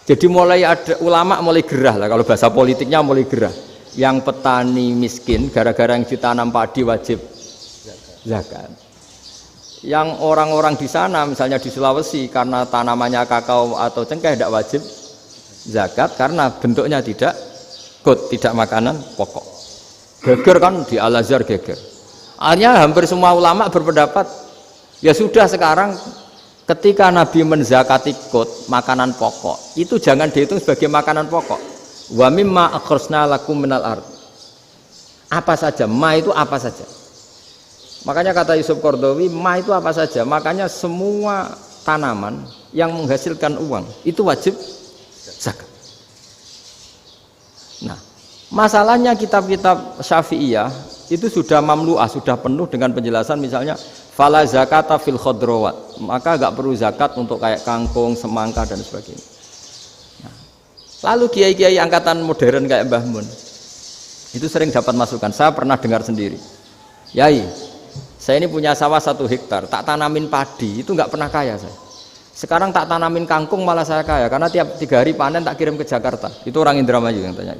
Jadi mulai ada ulama mulai gerah lah kalau bahasa politiknya mulai gerah. yang petani miskin gara-gara yang ditanam padi wajib zakat. Yang orang-orang di sana misalnya di Sulawesi karena tanamannya kakao atau cengkeh tidak wajib zakat karena bentuknya tidak tidak makanan pokok. Geger kan di Al-Azhar geger. Akhirnya hampir semua ulama berpendapat ya sudah sekarang ketika Nabi menzakati makanan pokok itu jangan dihitung sebagai makanan pokok. Wa mimma akhrajna lakum minal ard. Apa saja, ma itu apa saja. Makanya kata Yusuf Qaradawi, ma itu apa saja. Makanya semua tanaman yang menghasilkan uang itu wajib zakat. Nah, masalahnya kitab-kitab Syafi'iyah itu sudah mamlu'ah, sudah penuh dengan penjelasan misalnya fala zakata fil khadrawat. Maka enggak perlu zakat untuk kayak kangkung, semangka dan sebagainya. Nah, lalu kiai-kiai angkatan modern kayak Mbah Mun itu sering dapat masukan. Saya pernah dengar sendiri. Yai, saya ini punya sawah 1 hektar, tak tanamin padi, itu nggak pernah kaya saya. Sekarang tak tanamin kangkung malah saya kaya, karena tiap 3 hari panen tak kirim ke Jakarta. Itu orang Indramayu yang tanya.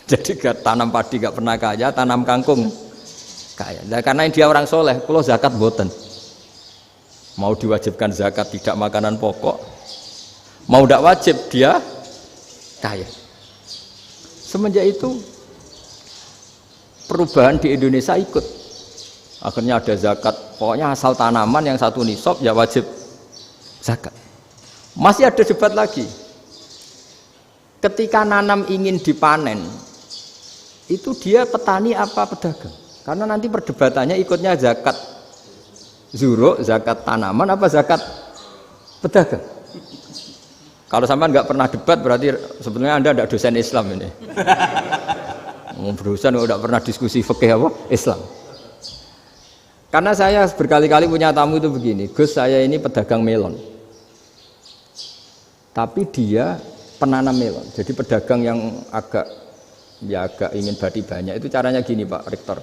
Jadi gak tanam padi nggak pernah kaya, tanam kangkung kaya. Nah, karena dia orang soleh, kalau zakat boten. Mau diwajibkan zakat tidak makanan pokok, mau tidak wajib dia kaya. Semenjak itu perubahan di Indonesia ikut. Akhirnya ada zakat, pokoknya asal tanaman yang 1 nisab ya wajib zakat. Masih ada debat lagi. Ketika nanam ingin dipanen, itu dia petani apa pedagang? Karena nanti perdebatannya ikutnya zakat zuruk, zakat tanaman apa zakat pedagang. Kalau sampean nggak pernah debat berarti sebenarnya Anda tidak dosen Islam ini. Dosen nggak pernah diskusi fikih apa Islam. Karena saya berkali-kali punya tamu itu begini, Gus saya ini pedagang melon, tapi dia penanam melon, jadi pedagang yang agak ingin badi banyak. Itu caranya gini Pak Rektor,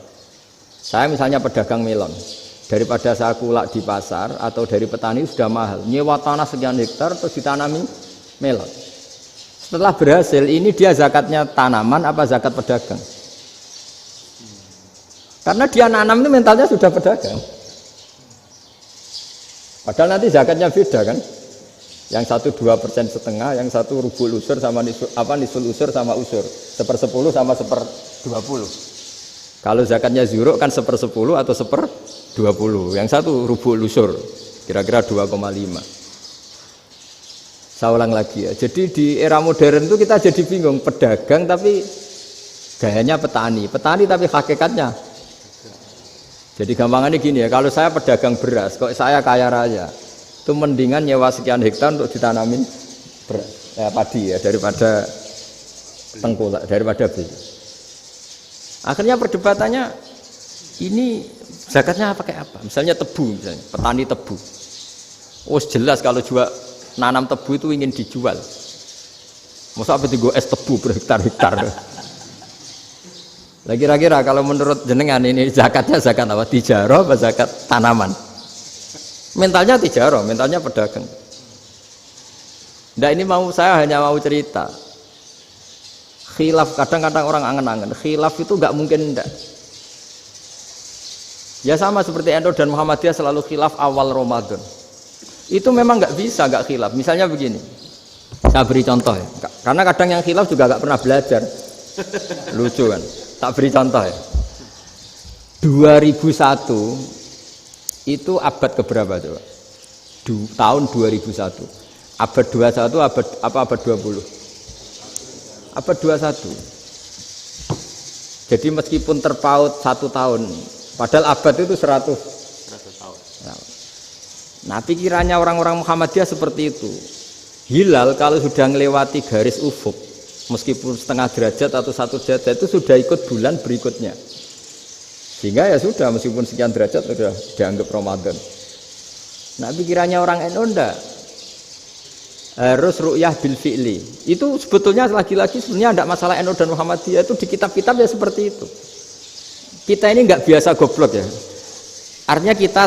saya misalnya pedagang melon, daripada saya kulak di pasar atau dari petani sudah mahal, nyewa tanah sekian hektar terus ditanami melon. Setelah berhasil ini dia zakatnya tanaman apa zakat pedagang? Karena dia nanam itu mentalnya sudah pedagang. Padahal nanti zakatnya beda kan? Yang 1 2,5%, yang 1 rubul usur sama nisul usur sama usur, 1/10 sama 1/20. Kalau zakatnya zuruk kan 1/10 atau 1/20. Yang 1 rubul usur, kira-kira 2,5. Saya ulang lagi ya. Jadi di era modern itu kita jadi bingung, pedagang tapi gayanya petani tapi hakikatnya. Jadi gampangannya gini ya, kalau saya pedagang beras, kok saya kaya raya, itu mendingan nyewa sekian hektar untuk ditanamin beras, padi ya, daripada tengkulak, daripada beli. Akhirnya perdebatannya, ini zakatnya pakai apa? Misalnya tebu, misalnya petani tebu. Oh jelas kalau jual nanam tebu itu ingin dijual. Masa apa itu es tebu berhektar-hektar? Lah kira-kira kalau menurut jenengan ini zakatnya zakat apa? Tijarah apa zakat tanaman? Mentalnya tijarah, mentalnya pedagang. Nah ini saya hanya mau cerita. Khilaf, kadang-kadang orang angen-angen. Khilaf itu nggak mungkin enggak. Ya sama seperti NU dan Muhammadiyah selalu khilaf awal Ramadan. Itu memang nggak bisa nggak khilaf. Misalnya begini, saya beri contoh ya. Karena kadang yang khilaf juga nggak pernah belajar. Lucu kan? Tak beri contoh ya. 2001 itu abad keberapa coba? Tahun 2001. Abad 21 abad 20? Abad 21. Jadi meskipun terpaut 1 tahun, padahal abad itu 100 tahun. Nah, pikirannya orang-orang Muhammadiyah seperti itu. Hilal kalau sudah melewati garis ufuk, meskipun setengah derajat atau 1 derajat itu sudah ikut bulan berikutnya, sehingga ya sudah meskipun sekian derajat sudah dianggap Ramadan. Nah pikirannya orang NU enggak, harus ru'yah bil fi'li. Itu sebetulnya lagi-lagi sebenarnya enggak masalah NU dan Muhammadiyah, itu di kitab-kitab ya seperti itu. Kita ini enggak biasa goblok ya, artinya kita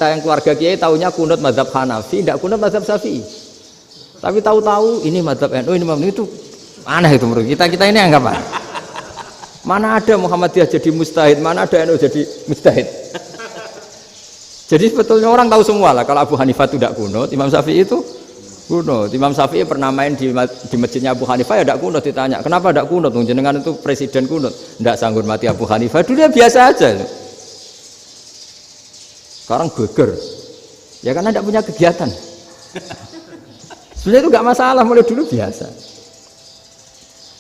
yang keluarga kiai tahunya kunut mazhab Hanafi, enggak kunut mazhab Syafi'i, tapi tahu-tahu ini mazhab NU, ini itu aneh itu menurut kita ini anggap apa? Mana ada Muhammadiyah jadi mustahid, mana ada NU jadi mustahid. Jadi sebetulnya orang tahu semua lah kalau Abu Hanifah itu tidak kunut, Imam Syafi'i itu kunut. Imam Syafi'i pernah main di masjidnya Abu Hanifah ya tidak kunut, ditanya kenapa tidak kunut? Jenengan itu presiden kunut, tidak sanggup mati Abu Hanifah. Dulu dia biasa aja. Sekarang geger, ya karena tidak punya kegiatan. Sebenarnya itu nggak masalah, mulai dulu biasa.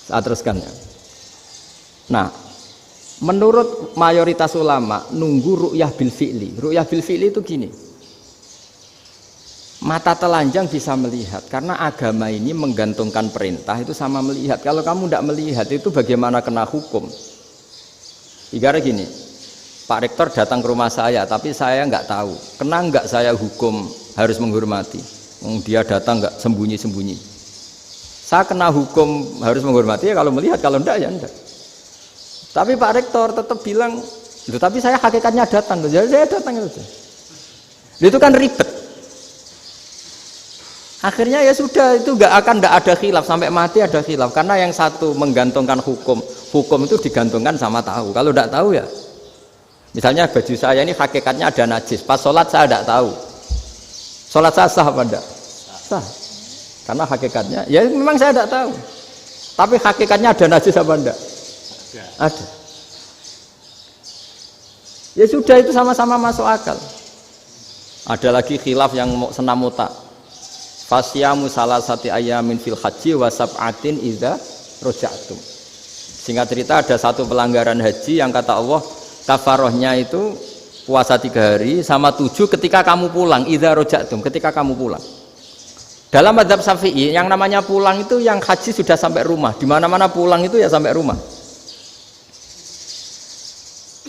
Saat teruskan ya. Nah, menurut mayoritas ulama nunggu ru'yah bil fi'li. Ru'yah bil fi'li itu gini. Mata telanjang bisa melihat karena agama ini menggantungkan perintah itu sama melihat. Kalau kamu tidak melihat itu bagaimana kena hukum? Ibaratnya gini, Pak Rektor datang ke rumah saya tapi saya nggak tahu. Kena nggak saya hukum harus menghormati? Dia datang nggak sembunyi-sembunyi. Saya kena hukum harus menghormati ya kalau melihat, kalau enggak ya enggak. Tapi Pak Rektor tetap bilang, tapi saya hakikatnya datang, jadi saya datang itu. Itu kan ribet. Akhirnya ya sudah, itu nggak ada khilaf sampai mati ada khilaf karena yang satu menggantungkan hukum itu digantungkan sama tahu. Kalau tidak tahu ya, misalnya baju saya ini hakikatnya ada najis, pas sholat saya tidak tahu. Sholat saya sah apa enggak? Sah. Karena hakikatnya, ya memang saya tidak tahu. Tapi hakikatnya ada najis apa enggak? Ada. Ya sudah, itu sama-sama masuk akal. Ada lagi khilaf yang senam otak. Fasyamu salasati ayamin fil haji wa sab'atin idza raja'tum. Singkat cerita ada satu pelanggaran haji yang kata Allah kafarohnya itu puasa 3 hari sama 7 ketika kamu pulang, idza raja'tum, ketika kamu pulang. Dalam mazhab Syafi'i yang namanya pulang itu yang haji sudah sampai rumah. Di mana-mana pulang itu ya sampai rumah.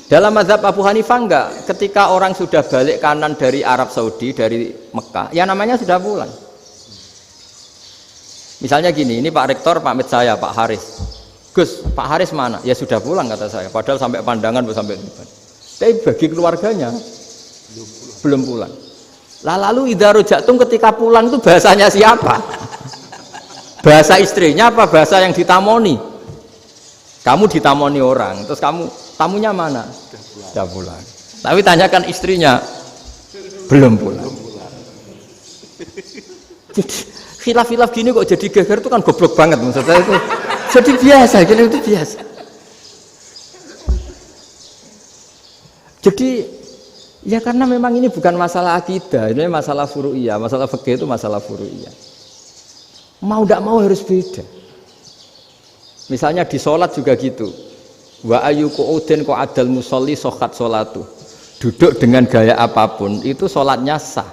Dalam mazhab Abu Hanifah enggak, ketika orang sudah balik kanan dari Arab Saudi, dari Mekah, ya namanya sudah pulang. Misalnya gini, ini Pak Rektor pamit saya, Pak Haris. Gus, Pak Haris mana? Ya sudah pulang kata saya, padahal sampai Pandangan, sampai Tuban. Tapi bagi keluarganya, belum pulang. Lalu idza raja'tum ketika pulang itu bahasanya siapa? Bahasa istrinya apa bahasa yang ditamoni? Kamu ditamoni orang, terus tamunya mana? Sudah pulang. Tapi tanyakan istrinya, belum pulang. Jadi khilaf-khilaf gini kok jadi geger itu kan goblok banget maksud saya itu. Jadi biasa, gini itu biasa. Jadi ya karena memang ini bukan masalah akidah, ini masalah furu'iyah, masalah fikih itu masalah furu'iyah. Mau tidak mau harus beda. Misalnya di sholat juga gitu. Wa ayu qu'udin qu'adal musolli sokhat sholatu. Duduk dengan gaya apapun itu sholatnya sah.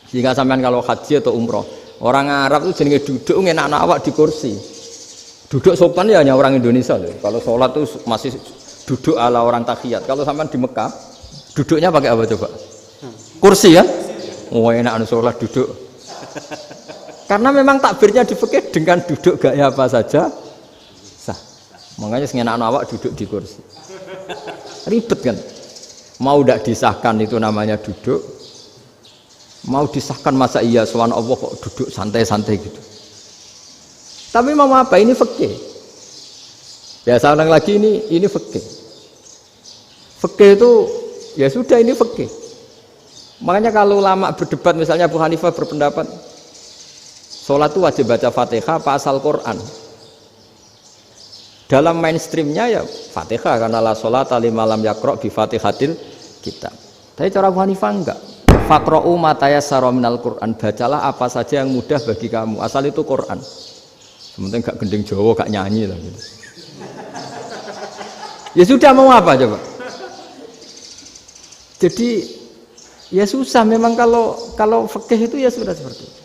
Sehingga sampean kalau haji atau umroh, orang Arab itu jenenge duduk ngenak awak di kursi. Duduk sopan ya hanya orang Indonesia loh. Kalau sholat itu masih duduk ala orang tahiyat. Kalau sampean di Mekah, duduknya pakai apa coba? Kursi ya? Oh enak sholat duduk. Karena memang takbirnya di fikih dengan duduk gaya apa saja sah. Makanya sengenak awak duduk di kursi. Ribet kan? Mau tidak disahkan itu namanya duduk. Mau disahkan masa iya sowan Allah kok duduk santai-santai gitu. Tapi mau apa? Ini fikih. Biasa orang lagi ini fikih. Fikih itu ya sudah ini fikih. Makanya kalau ulama berdebat misalnya Abu Hanifah berpendapat sholat itu wajib baca Fatihah apa asal Quran. Dalam mainstreamnya ya Fatihah karena la sholata liman lam yaqra bi Fatihatil kitab. Tapi cara Abu Hanifah enggak. Faqra'u ma tayassara minal Quran. Bacalah apa saja yang mudah bagi kamu. Asal itu Quran. Sementing gak gending Jawa, gak nyanyi lah gitu. Ya sudah mau apa coba? Jadi ya susah memang kalau fikih itu ya sudah seperti itu.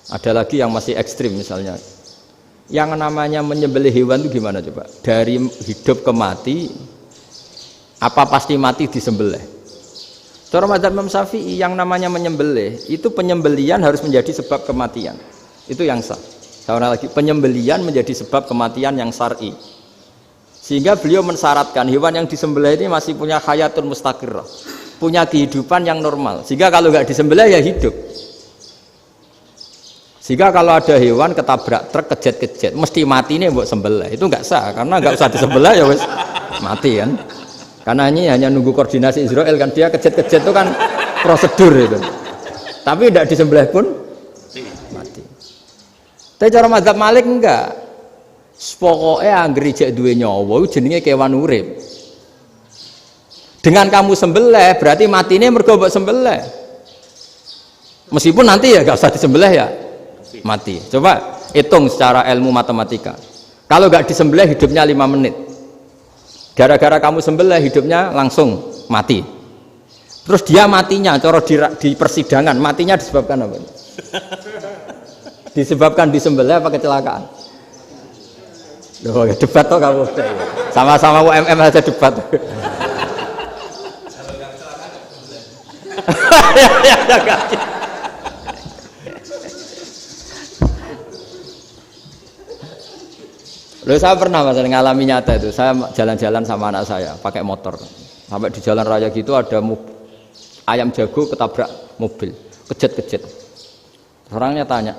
Ada lagi yang masih ekstrim misalnya. Yang namanya menyembelih hewan itu gimana coba? Dari hidup ke mati, apa pasti mati disembelih? Cara mazhab Imam Syafi'i yang namanya menyembelih itu penyembelian harus menjadi sebab kematian. Itu yang sah. Seorang lagi penyembelian menjadi sebab kematian yang syar'i. Sehingga beliau mensyaratkan hewan yang disembelih ini masih punya hayatun mustaqirrah, punya kehidupan yang normal. Sehingga kalau nggak disembelih ya hidup. Sehingga kalau ada hewan ketabrak truk kejet-kejet, mesti mati nih buat sembelih. Itu nggak sah, karena nggak usah disembelih ya wes mati kan. Karena ini hanya nunggu koordinasi Israel kan, dia kejet-kejet itu kan prosedur itu. Tapi tidak disembelih pun mati. Tapi cara mazhab Malik enggak. Pokoknya anggere jek duwe nyawa jenenge kewan urip. Dengan kamu sembelih berarti matine mergo mbok sembelih. Meskipun nanti ya nggak usah disembelih ya mati. Coba hitung secara ilmu matematika. Kalau nggak disembelih hidupnya 5 menit. Gara-gara kamu sembelih hidupnya langsung mati. Terus dia matinya, cara di persidangan matinya disebabkan apa? Disebabkan disembelih apa kecelakaan? Loh, ya debat toh kamu. Sama-sama UMM aja debat. Loh, saya pernah mas ngalami nyata itu. Saya jalan-jalan sama anak saya pakai motor. Sampai di jalan raya gitu ada ayam jago ketabrak mobil, kejet-kejet. Orangnya tanya,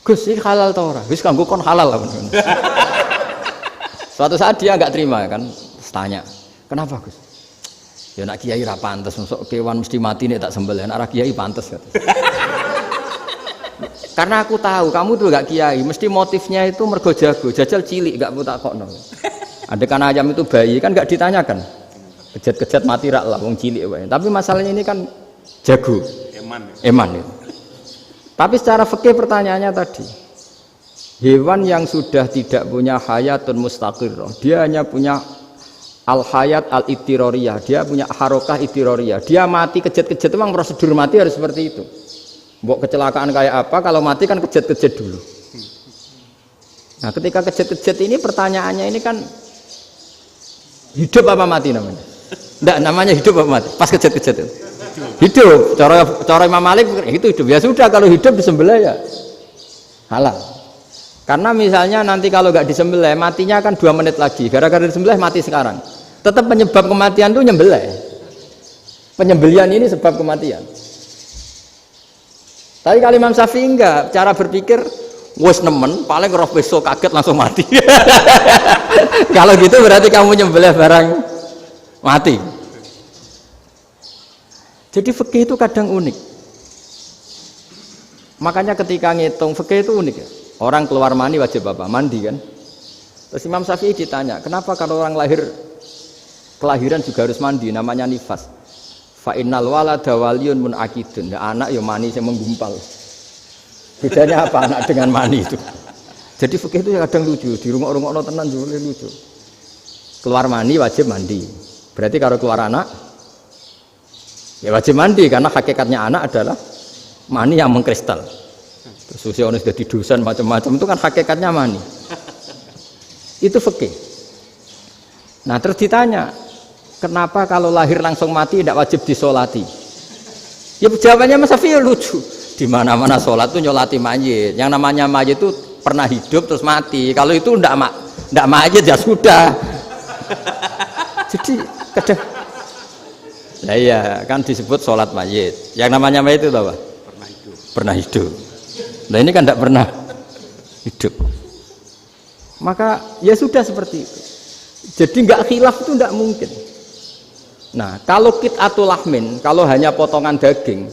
Gus, ini halal tau ora? Wis kanggo kon halal lah. Suatu saat dia nggak terima kan, tanya, kenapa Gus? Ya nak kiai ra pantes, masuk kewan mesti mati nih tak sembelih. Nak kiai pantes kata. Karena aku tahu kamu tuh gak kiai, mesti motifnya itu mergo jago, jajal cilik gak putak kokno. Ada kan ayam itu bayi kan gak ditanyakan, kejet-kejet mati rak lah, wong cilik wae. Tapi masalahnya ini kan jago, eman itu. Tapi secara fikih pertanyaannya tadi, hewan yang sudah tidak punya hayatun mustaqirrah, dia hanya punya al hayat al ittiroriyah, dia punya harokah ittiroriyah, dia mati kejet-kejet memang prosedur mati harus seperti itu. Mbok kecelakaan kayak apa, kalau mati kan kejet-kejet dulu. Nah ketika kejet-kejet ini pertanyaannya ini kan hidup apa mati namanya? Enggak, namanya hidup apa mati? Pas kejet-kejet itu hidup. Cara Imam Malik itu hidup. Ya sudah, kalau hidup disembelih ya halal. Karena misalnya nanti kalau nggak disembelih matinya kan 2 menit lagi, gara-gara disembelih mati sekarang. Tetap penyebab kematian itu nyembelih. Penyembelian ini sebab kematian. Tapi kalau Imam Syafi'i enggak, cara berpikir wes nemen, paling roh besok kaget langsung mati. Kalau gitu berarti kamu nyembelih barang mati. Jadi fikih itu kadang unik. Makanya ketika ngitung fikih itu unik ya. Orang keluar mani wajib apa? Mandi kan. Terus Imam Syafi'i ditanya, kenapa kalau orang kelahiran juga harus mandi? Namanya nifas. Fa innal walada waliyun munakidun. Ya, anak ya mani yang menggumpal. Bedanya apa anak dengan mani itu? Jadi fikih itu kadang lucu, di rungok-rungokno tenan juga lucu. Keluar mani wajib mandi. Berarti kalau keluar anak ya wajib mandi karena hakikatnya anak adalah mani yang mengkristal. Terus usia sudah di dosen macam-macam itu kan hakikatnya mani. Itu fikih. Nah, terus ditanya, kenapa kalau lahir langsung mati tidak wajib disolati? Ya jawabannya Mas Syafi'i lucu. Di mana-mana sholat tuh nyolati mayit. Yang namanya mayit itu pernah hidup terus mati. Kalau itu ndak mayit ya sudah. Jadi kadang, nah iya kan disebut sholat mayit. Yang namanya mayit itu apa? Pernah hidup. Nah ini kan ndak pernah hidup. Maka ya sudah seperti itu. Jadi nggak khilaf itu ndak mungkin. Nah, kalau qit'atul lahmin, kalau hanya potongan daging,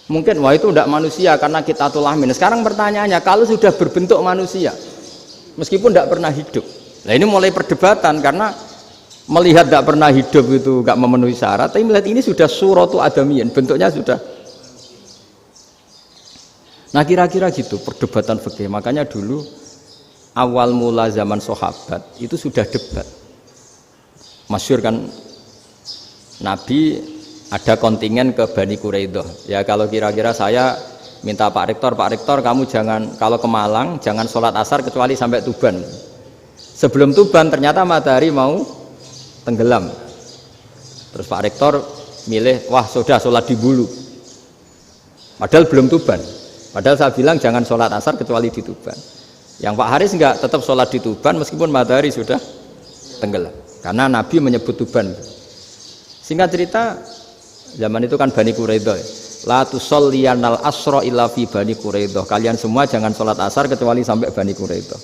mungkin wah itu tidak manusia karena qit'atul lahmin. Sekarang pertanyaannya, kalau sudah berbentuk manusia, meskipun tidak pernah hidup, nah ini mulai perdebatan karena melihat tidak pernah hidup itu nggak memenuhi syarat, tapi melihat ini sudah suratu adamiyin, bentuknya sudah. Nah kira-kira gitu perdebatan fikih. Makanya dulu awal mula zaman sahabat itu sudah debat. Masyhur kan. Nabi ada kontingen ke Bani Quraidah. Ya kalau kira-kira saya minta Pak Rektor kamu jangan kalau ke Malang jangan sholat asar kecuali sampai Tuban. Sebelum Tuban ternyata matahari mau tenggelam. Terus Pak Rektor milih, wah sudah sholat di Bulu. Padahal belum Tuban. Padahal saya bilang jangan sholat asar kecuali di Tuban. Yang Pak Haris enggak, tetap sholat di Tuban meskipun matahari sudah tenggelam. Karena Nabi menyebut Tuban. Singkat cerita, zaman itu kan Bani Quraidah. la tusolliyanal asra illa fi Bani Quraidah. Kalian semua jangan sholat asar kecuali sampai Bani Quraidah.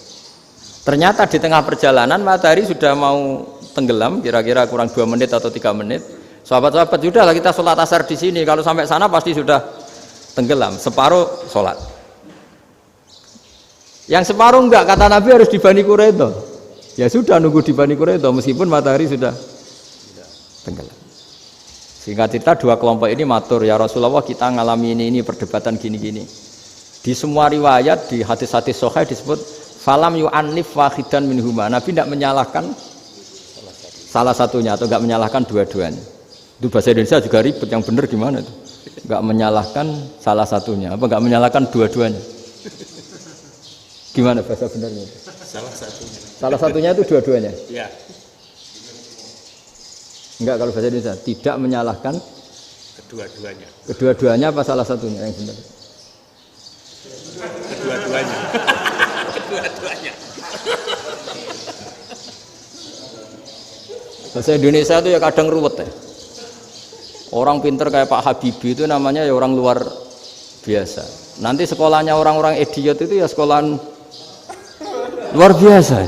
Ternyata di tengah perjalanan matahari sudah mau tenggelam, kira-kira kurang 2 menit atau 3 menit. Sahabat-sahabat, sudahlah kita sholat asar di sini. Kalau sampai sana pasti sudah tenggelam. Separuh sholat. Yang separuh enggak, kata Nabi harus di Bani Quraidah. Ya sudah nunggu di Bani Quraidah meskipun matahari sudah tenggelam. Singkat cerita, 2 kelompok ini matur, ya Rasulullah kita ngalami ini perdebatan gini-gini. Di semua riwayat, di hadis-hadis sahih disebut falam yu'annif wahidan minhuma. Nabi tidak menyalahkan salah satunya atau enggak menyalahkan dua-duanya. Itu bahasa Indonesia juga ribet, yang benar gimana itu? Enggak menyalahkan salah satunya, apa enggak menyalahkan dua-duanya? Gimana bahasa benarnya? Salah satunya. Salah satunya itu dua-duanya? Ya. Enggak, kalau bahasa Indonesia tidak menyalahkan Kedua-duanya. kedua-duanya apa salah satunya yang benar? Kedua-duanya. Kedua-duanya. Bahasa Indonesia itu ya kadang ruwet ya. Orang pinter kayak Pak Habibie itu namanya ya orang luar biasa. Nanti sekolahnya orang-orang idiot itu ya sekolahan luar biasa.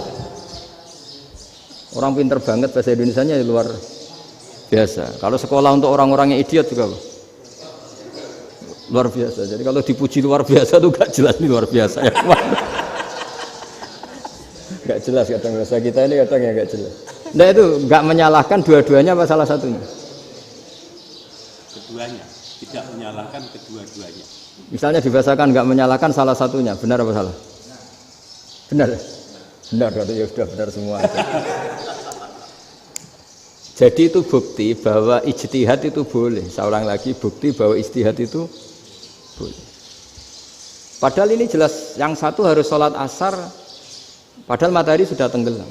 Orang pinter banget bahasa Indonesianya ya luar biasa. Kalau sekolah untuk orang-orang yang idiot juga luar biasa. Jadi kalau dipuji luar biasa tuh gak jelas nih luar biasa ya. Gak jelas kadang bahasa kita ini kadang ya gak jelas. Nah itu gak menyalahkan dua-duanya apa salah satunya? Keduanya. Tidak menyalahkan kedua-duanya. Misalnya dibahasakan gak menyalahkan salah satunya, benar apa salah? Benar. Benar, ya sudah benar semua. Jadi itu bukti bahwa ijtihad itu boleh. Saya ulang lagi, bukti bahwa ijtihad itu boleh. Padahal ini jelas yang satu harus sholat asar, padahal matahari sudah tenggelam.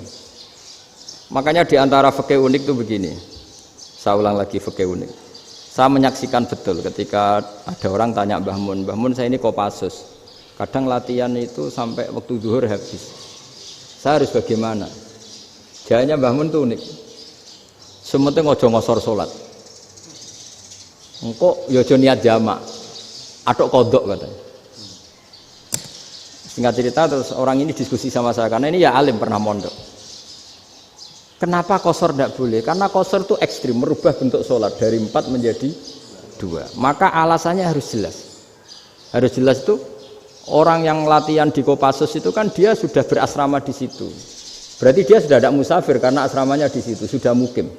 Makanya di antara fikih unik itu begini. Saya ulang lagi fikih unik. Saya menyaksikan betul ketika ada orang tanya Mbah Mun saya ini Kopassus. Kadang latihan itu sampai waktu zuhur habis. Saya harus bagaimana? Jawabnya Mbah Mun itu unik. Sementing ojo ngosor sholat. Engkau ya ojo niat jamak. Atok kodok katanya. Singkat cerita terus orang ini diskusi sama saya karena ini ya alim pernah mondok. Kenapa qashar tidak boleh? Karena qashar itu ekstrim, merubah bentuk sholat dari 4 menjadi 2. Maka alasannya harus jelas. Harus jelas itu orang yang latihan di Kopassus itu kan dia sudah berasrama di situ. Berarti dia sudah tidak musafir karena asramanya di situ, sudah mukim.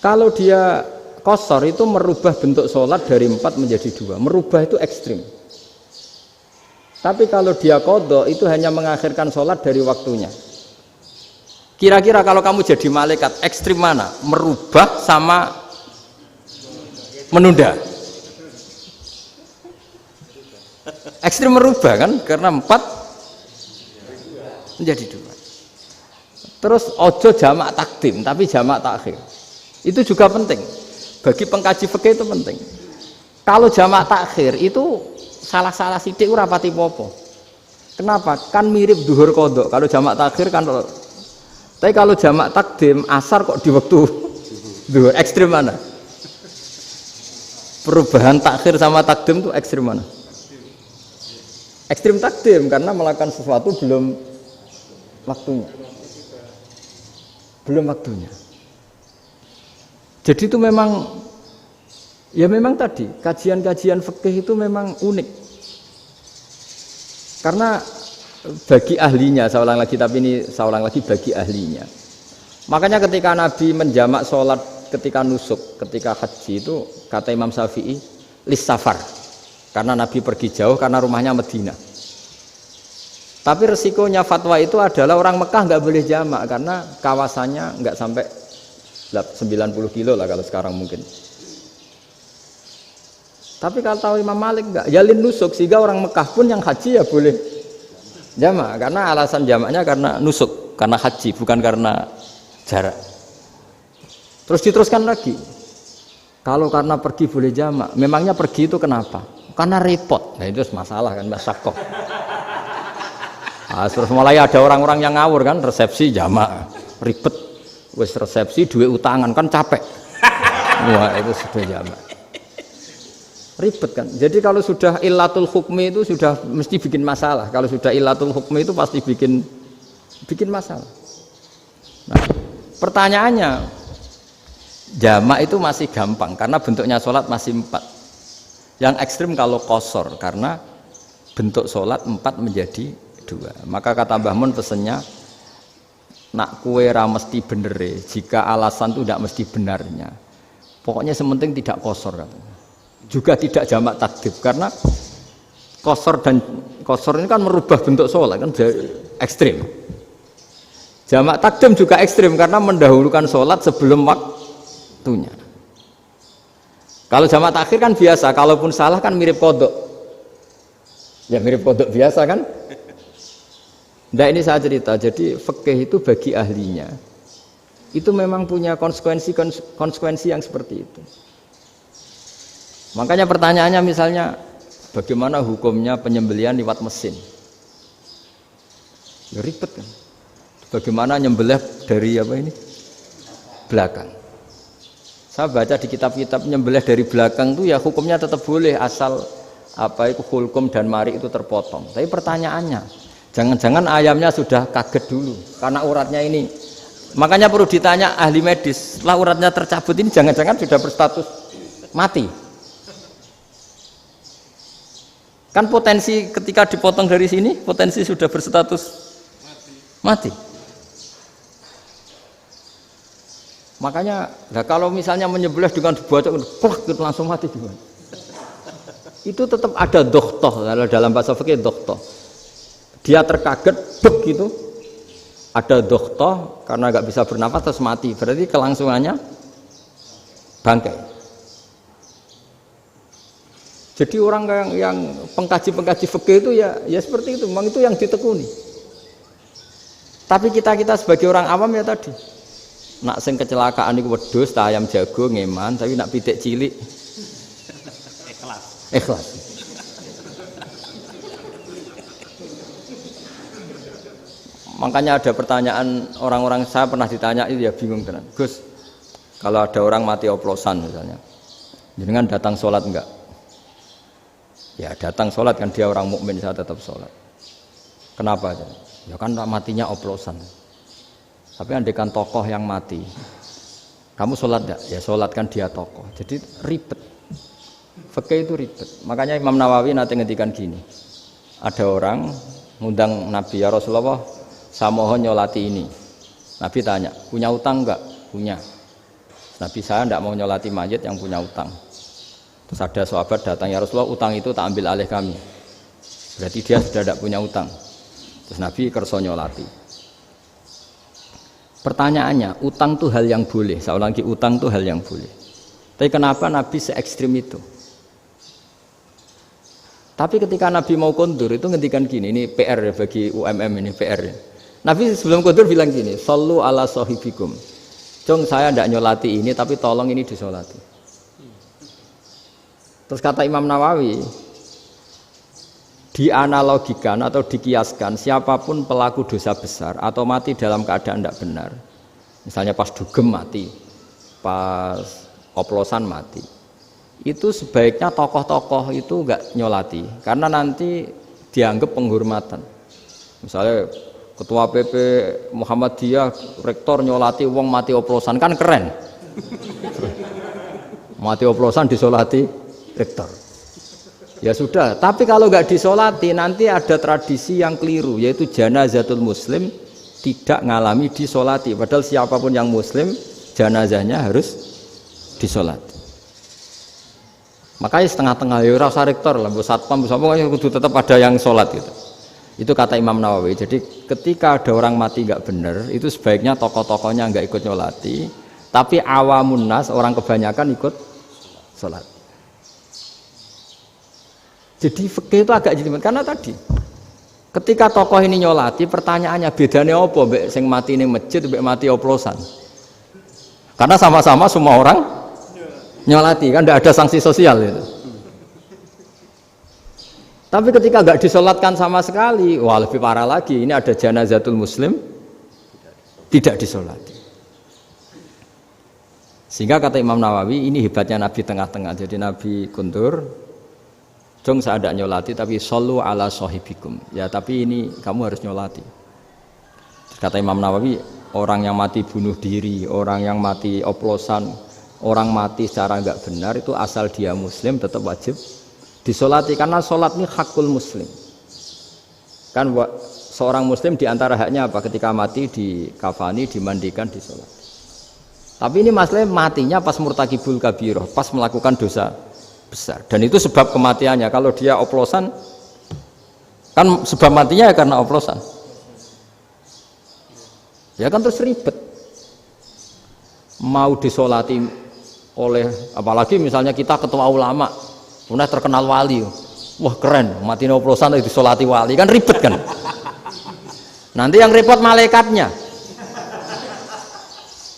Kalau dia qashar itu merubah bentuk sholat dari 4 menjadi 2. Merubah itu ekstrim. Tapi kalau dia qadha itu hanya mengakhirkan sholat dari waktunya. Kira-kira kalau kamu jadi malaikat, ekstrim mana? Merubah sama menunda? Ekstrim merubah kan? Karena 4 menjadi 2. Terus ojo jamak takdim, tapi jamak takhir. Itu juga penting. Bagi pengkaji fikih itu penting. Kalau jamak takhir itu salah-salah sidik ora pati popo. Kenapa? Kan mirip duhur kodok. Kalau jamak takhir kan. Tapi kalau jamak takdim asar kok di waktu duhur, ekstrim mana? Perubahan takhir sama takdim itu ekstrim mana? Ekstrim takdim karena melakukan sesuatu belum waktunya. Belum waktunya. Jadi itu memang ya memang tadi kajian-kajian fikih itu memang unik. Karena bagi ahlinya, saya ulang lagi tapi ini saya ulang lagi bagi ahlinya. Makanya ketika Nabi menjamak sholat ketika nusuk, ketika haji itu kata Imam Syafi'i lis safar. Karena Nabi pergi jauh karena rumahnya Madinah. Tapi resikonya fatwa itu adalah orang Mekah nggak boleh jamak karena kawasannya nggak sampai 90 kilo lah kalau sekarang mungkin. Tapi kalau tahu Imam Malik nggak, yalin nusuk sehingga orang Mekah pun yang haji ya boleh jamak karena alasan jamaknya karena nusuk, karena haji bukan karena jarak. Terus diteruskan lagi. Kalau karena pergi boleh jamak, memangnya pergi itu kenapa? Karena repot. Nah itu masalah kan masyakoh. Nah, terus mulai ada orang-orang yang ngawur kan resepsi jamak ribet. Wes resepsi duit utangan kan capek. Wah, itu sudah jamak. Ribet kan. Jadi kalau sudah illatul hukmi itu sudah mesti bikin masalah. Kalau sudah illatul hukmi itu pasti bikin masalah. Nah, pertanyaannya, jamak itu masih gampang karena bentuknya sholat masih 4. Yang ekstrim kalau qasar karena bentuk sholat 4 menjadi 2. Maka kata Mbah Mun pesennya, nak kue ra mesti benere, jika alasan itu tidak mesti benarnya. Pokoknya sementing tidak qasar katanya. Juga tidak jamak takdim karena qasar ini kan merubah bentuk sholat kan ekstrim. Jamak takdim juga ekstrim karena mendahulukan sholat sebelum waktunya. Kalau jamak takhir kan biasa, kalaupun salah kan mirip kodok. Ya mirip kodok biasa kan. Nah ini saya cerita, jadi fikih itu bagi ahlinya itu memang punya konsekuensi yang seperti itu. Makanya pertanyaannya misalnya bagaimana hukumnya penyembelihan lewat mesin? Ya ribet kan. Bagaimana nyembelih dari apa ini? Belakang. Saya baca di kitab-kitab nyembelih dari belakang itu ya hukumnya tetap boleh asal apa itu hulkum dan mari itu terpotong. Tapi pertanyaannya, jangan-jangan ayamnya sudah kaget dulu karena uratnya ini. Makanya perlu ditanya ahli medis, setelah uratnya tercabut ini jangan-jangan sudah berstatus mati. Kan potensi ketika dipotong dari sini, potensi sudah berstatus mati. Makanya, nah kalau misalnya menyembelih dengan dibacok, plak gitu langsung mati gimana? Itu tetap ada dokhtoh, kalau dalam bahasa fikih dokhtoh. Dia terkaget, begitu, ada dokhtoh karena nggak bisa bernafas terus mati. Berarti kelangsungannya bangkai. Jadi orang yang pengkaji fikih itu ya seperti itu, memang itu yang ditekuni. Tapi kita sebagai orang awam ya tadi, nak sing kecelakaan itu wedhus, ayam jago ngeman, tapi nak pitik cilik ikhlas. Makanya ada pertanyaan orang-orang, saya pernah ditanya itu ya bingung tenan. Gus, kalau ada orang mati oplosan misalnya, jenengan datang sholat enggak? Ya datang sholat kan dia orang mukmin, saya tetap sholat. Kenapa? Ya kan matinya oplosan. Tapi andaikan tokoh yang mati, kamu sholat enggak? Ya sholat kan dia tokoh. Jadi ribet. Fikih itu ribet. Makanya Imam Nawawi nanti ngendikan gini. Ada orang ngundang Nabi, ya Rasulullah, saya mohon nyolati ini. Nabi tanya, punya utang enggak? Punya. Nabi, saya enggak mau nyolati mayit yang punya utang. Terus ada sahabat datang, ya Rasulullah, utang itu tak ambil alih kami. Berarti dia sudah tidak punya utang. Terus Nabi kerso nyolati. Pertanyaannya, utang itu hal yang boleh. Saya ulangi, utang itu hal yang boleh. Tapi kenapa Nabi se-ekstrim itu? Tapi ketika Nabi mau kondur itu ngendikan gini, ini PR ya bagi UMM ini PR ya. Nabi sebelum kondur bilang gini, sallu ala sahibikum. Jong saya tidak nyolati ini, tapi tolong ini disolati. Terus kata Imam Nawawi, dianalogikan atau dikiaskan siapapun pelaku dosa besar atau mati dalam keadaan tidak benar, misalnya pas dugem mati, pas oplosan mati, itu sebaiknya tokoh-tokoh itu enggak nyolati karena nanti dianggap penghormatan. Misalnya ketua PP Muhammadiyah rektor nyolati wong mati oplosan kan keren. Mati oplosan disolati rektor. Ya sudah, tapi kalau nggak disolati nanti ada tradisi yang keliru, yaitu janazatul muslim tidak ngalami disolati. Padahal siapapun yang muslim janazahnya harus disolati. Makanya setengah-tengah ya rasa rektor lah, satpam semuanya kudu tetap ada yang sholat gitu. Itu kata Imam Nawawi. Jadi ketika ada orang mati nggak benar, itu sebaiknya tokoh-tokohnya nggak ikut nyolati, tapi awamun nas, orang kebanyakan ikut sholat. Jadi fikih itu agak jelimet karena tadi ketika tokoh ini nyolati, pertanyaannya bedanya apa mbek sing mati ning masjid mbek mati oplosan? Karena sama-sama semua orang nyolati kan tidak ada sanksi sosial itu. Tapi ketika nggak disolatkan sama sekali, wah lebih parah lagi. Ini ada janazatul muslim tidak disolati. Sehingga kata Imam Nawawi ini hebatnya Nabi tengah-tengah. Jadi Nabi kundur, jong saya ada nyolati tapi shollu ala sahibikum. Ya tapi ini kamu harus nyolati. Kata Imam Nawawi, orang yang mati bunuh diri, orang yang mati oplosan, orang mati secara enggak benar itu asal dia muslim tetap wajib disolati karena sholat ini hakul muslim. Kan seorang muslim diantara haknya apa? Ketika mati dikafani, dimandikan, disolati. Tapi ini masalahnya matinya pas murtakibul kabiroh, pas melakukan dosa besar. Dan itu sebab kematiannya. Kalau dia oplosan, kan sebab matinya ya karena oplosan. Ya kan terus ribet. Mau disolati oleh, apalagi misalnya kita ketua ulama, punya terkenal wali. Wah keren, mati oplosan itu disolati wali, kan ribet kan. Nanti yang repot malaikatnya.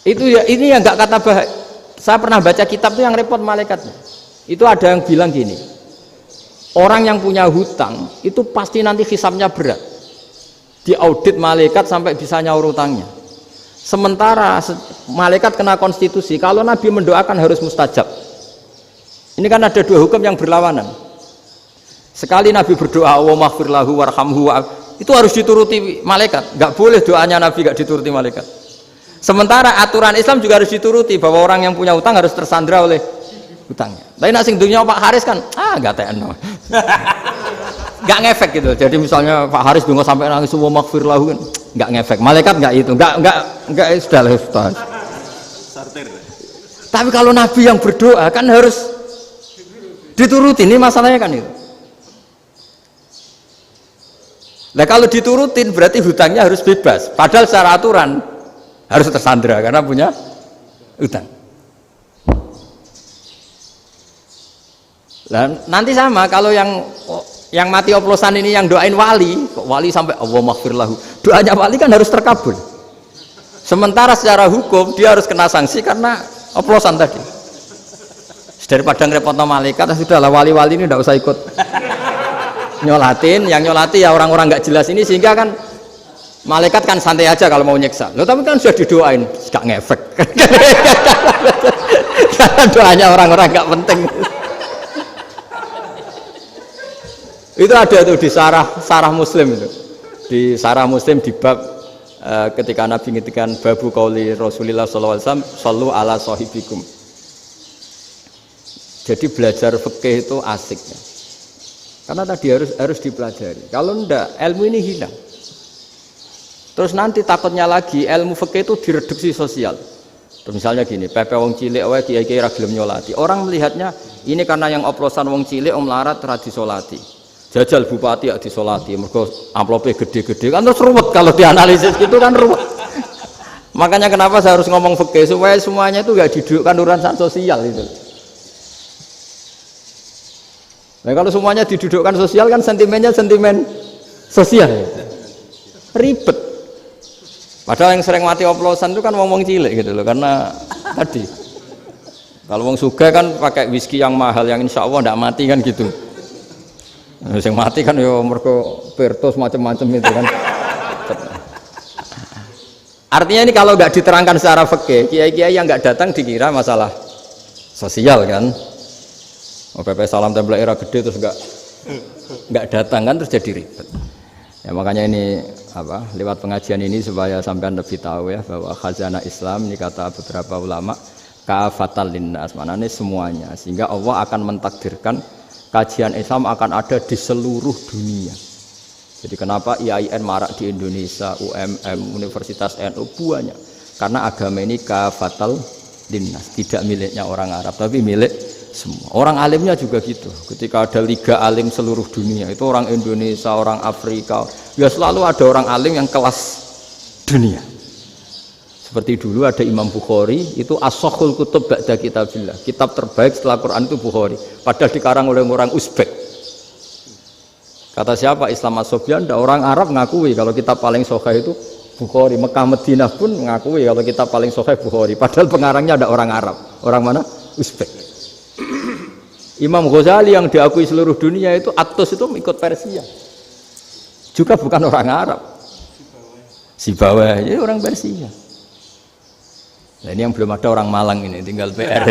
Itu ya, ini yang nggak kata bahaya. Saya pernah baca kitab tuh yang repot malaikatnya. Itu ada yang bilang gini, orang yang punya hutang itu pasti nanti hisabnya berat, diaudit malaikat sampai bisa nyaur hutangnya. Sementara malaikat kena konstitusi, kalau Nabi mendoakan harus mustajab. Ini kan ada dua hukum yang berlawanan. Sekali Nabi berdoa Allahumma ighfir lahu warhamhu, itu harus dituruti malaikat. Nggak boleh doanya Nabi nggak dituruti malaikat. Sementara aturan Islam juga harus dituruti bahwa orang yang punya utang harus tersandra oleh utangnya. Tapi nak sing dunia Pak Haris kan, nggak TN, nggak ngefek gitu. Jadi misalnya Pak Haris dungo sampai nangis semua maghfir lahu kan, nggak ngefek. Malaikat nggak itu, nggak sudah. Tapi kalau Nabi yang berdoa kan harus dituruti. Ini masalahnya kan itu. Nah kalau diturutin berarti hutangnya harus bebas. Padahal secara aturan harus tersandra karena punya utang. Dan nanti sama kalau yang mati oplosan ini yang doain wali, kok wali sampai Allahumma ighfir lahu. Doanya wali kan harus terkabul. Sementara secara hukum dia harus kena sanksi karena oplosan tadi. Daripada ngerepotno malaikat, sudahlah wali-wali ini tidak usah ikut nyolatin. Yang nyolati ya orang-orang nggak jelas ini, sehingga kan malaikat kan santai aja kalau mau nyiksa. Loh, tapi kan sudah didoain, gak ngefek. Karena doanya orang-orang gak penting. Itu ada tuh di sarah Muslim itu. Di sarah Muslim di bab ketika Nabi ngintikan babu qauli Rasulullah sallallahu alaihi wasallam shallu ala sahibikum. Jadi belajar fikih itu asik ya. Karena tadi harus dipelajari. Kalau enggak ilmu ini hilang. Terus nanti takutnya lagi ilmu fikih itu direduksi sosial. Terus misalnya gini, pepe wong cilik wae kiai-kiai ra gelem nyolati. Orang melihatnya ini karena yang oplosan wong cilik om larat ra disolati. Jajal bupati ya disolati, mergo amplope gede-gede kan terus ruwet kalau dianalisis gitu kan ruwet. Makanya kenapa saya harus ngomong fikih supaya semuanya itu enggak didudukkan urusan sosial itu. Nah kalau semuanya didudukkan sosial kan sentimennya sentimen sosial. Ribet. Padahal yang sering mati oplosan itu kan wong cilik gitu loh, karena tadi kalau wong sugih kan pakai whisky yang mahal yang insya Allah tidak mati kan gitu. Yang mati kan ya mergo Pertos macam-macam itu kan. Artinya ini kalau nggak diterangkan secara fikih, kiai-kiai yang nggak datang dikira masalah sosial kan. PP salam tempel era gede terus nggak datang kan terus jadi ribet. Ya makanya ini lewat pengajian ini supaya sampean lebih tahu ya bahwa khazanah Islam ini kata beberapa ulama kafatal linnas, maknanya semuanya, sehingga Allah akan mentakdirkan kajian Islam akan ada di seluruh dunia. Jadi kenapa IAIN marak di Indonesia, UMM, Universitas NU banyak, karena agama ini kafatal linnas, tidak miliknya orang Arab tapi milik semua. Orang alimnya juga gitu. Ketika ada liga alim seluruh dunia, itu orang Indonesia, orang Afrika, ya selalu ada orang alim yang kelas dunia. Seperti dulu ada Imam Bukhari, itu as-sahhul kutub ba'da kitabillah. Kitab terbaik setelah Quran itu Bukhari. Padahal dikarang oleh orang Uzbek. Kata siapa? Islam As-Sobyan, orang Arab ngakui kalau kitab paling sahih itu Bukhari. Mekah Madinah pun ngakui kalau kitab paling sahih Bukhari. Padahal pengarangnya ada orang Arab. Orang mana? Uzbek. Imam Ghazali yang diakui seluruh dunia itu Atos itu ikut Persia, juga bukan orang Arab. Sibawayh itu orang Persia. Nah, ini yang belum ada orang Malang ini, tinggal PR.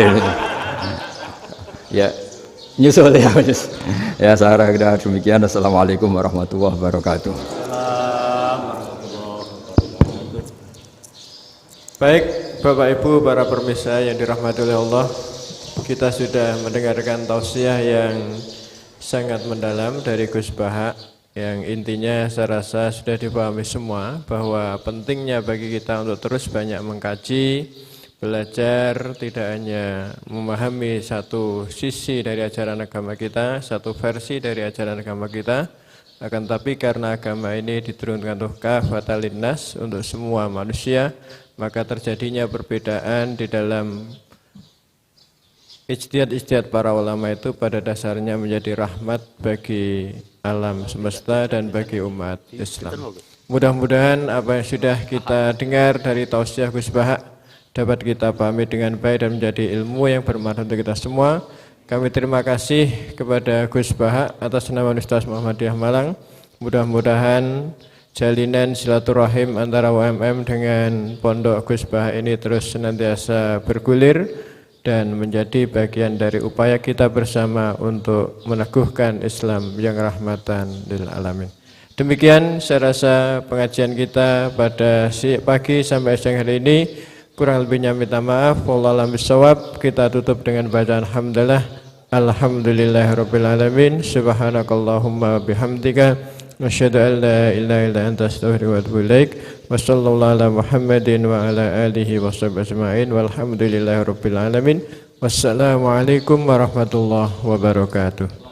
Ya, nyusul ya. Ya, saya kira demikian. Assalamualaikum warahmatullahi wabarakatuh. Baik, Bapak Ibu, para pemirsa yang dirahmati oleh Allah, kita sudah mendengarkan tausiah yang sangat mendalam dari Gus Baha, yang intinya saya rasa sudah dipahami semua bahwa pentingnya bagi kita untuk terus banyak mengkaji, belajar, tidak hanya memahami satu sisi dari ajaran agama kita, satu versi dari ajaran agama kita, akan tapi karena agama ini diturunkan untuk kafatan linnas, untuk semua manusia, maka terjadinya perbedaan di dalam ijtihad para ulama itu pada dasarnya menjadi rahmat bagi alam semesta dan bagi umat Islam. Mudah-mudahan apa yang sudah kita dengar dari tausiah Gus Baha dapat kita pahami dengan baik dan menjadi ilmu yang bermanfaat untuk kita semua. Kami terima kasih kepada Gus Baha atas nama Universitas Muhammadiyah Malang. Mudah-mudahan jalinan silaturahim antara UMM dengan Pondok Gus Baha ini terus senantiasa bergulir dan menjadi bagian dari upaya kita bersama untuk meneguhkan Islam yang rahmatan lil alamin. Demikian saya rasa pengajian kita pada pagi sampai siang hari ini. Kurang lebihnya minta maaf. Wallahu a'lam bishawab. Kita tutup dengan bacaan alhamdulillah. Alhamdulillahirabbil alamin. Subhanakallahumma bihamdika asyhadu an la ilaha illa anta astaghfiruka wa atubu ilaik. Wa sallallahu ala Muhammadin wa ala alihi wa sahbihi ajma'in. Walhamdulillahirabbil alamin. Wassalamualaikum warahmatullahi wabarakatuh.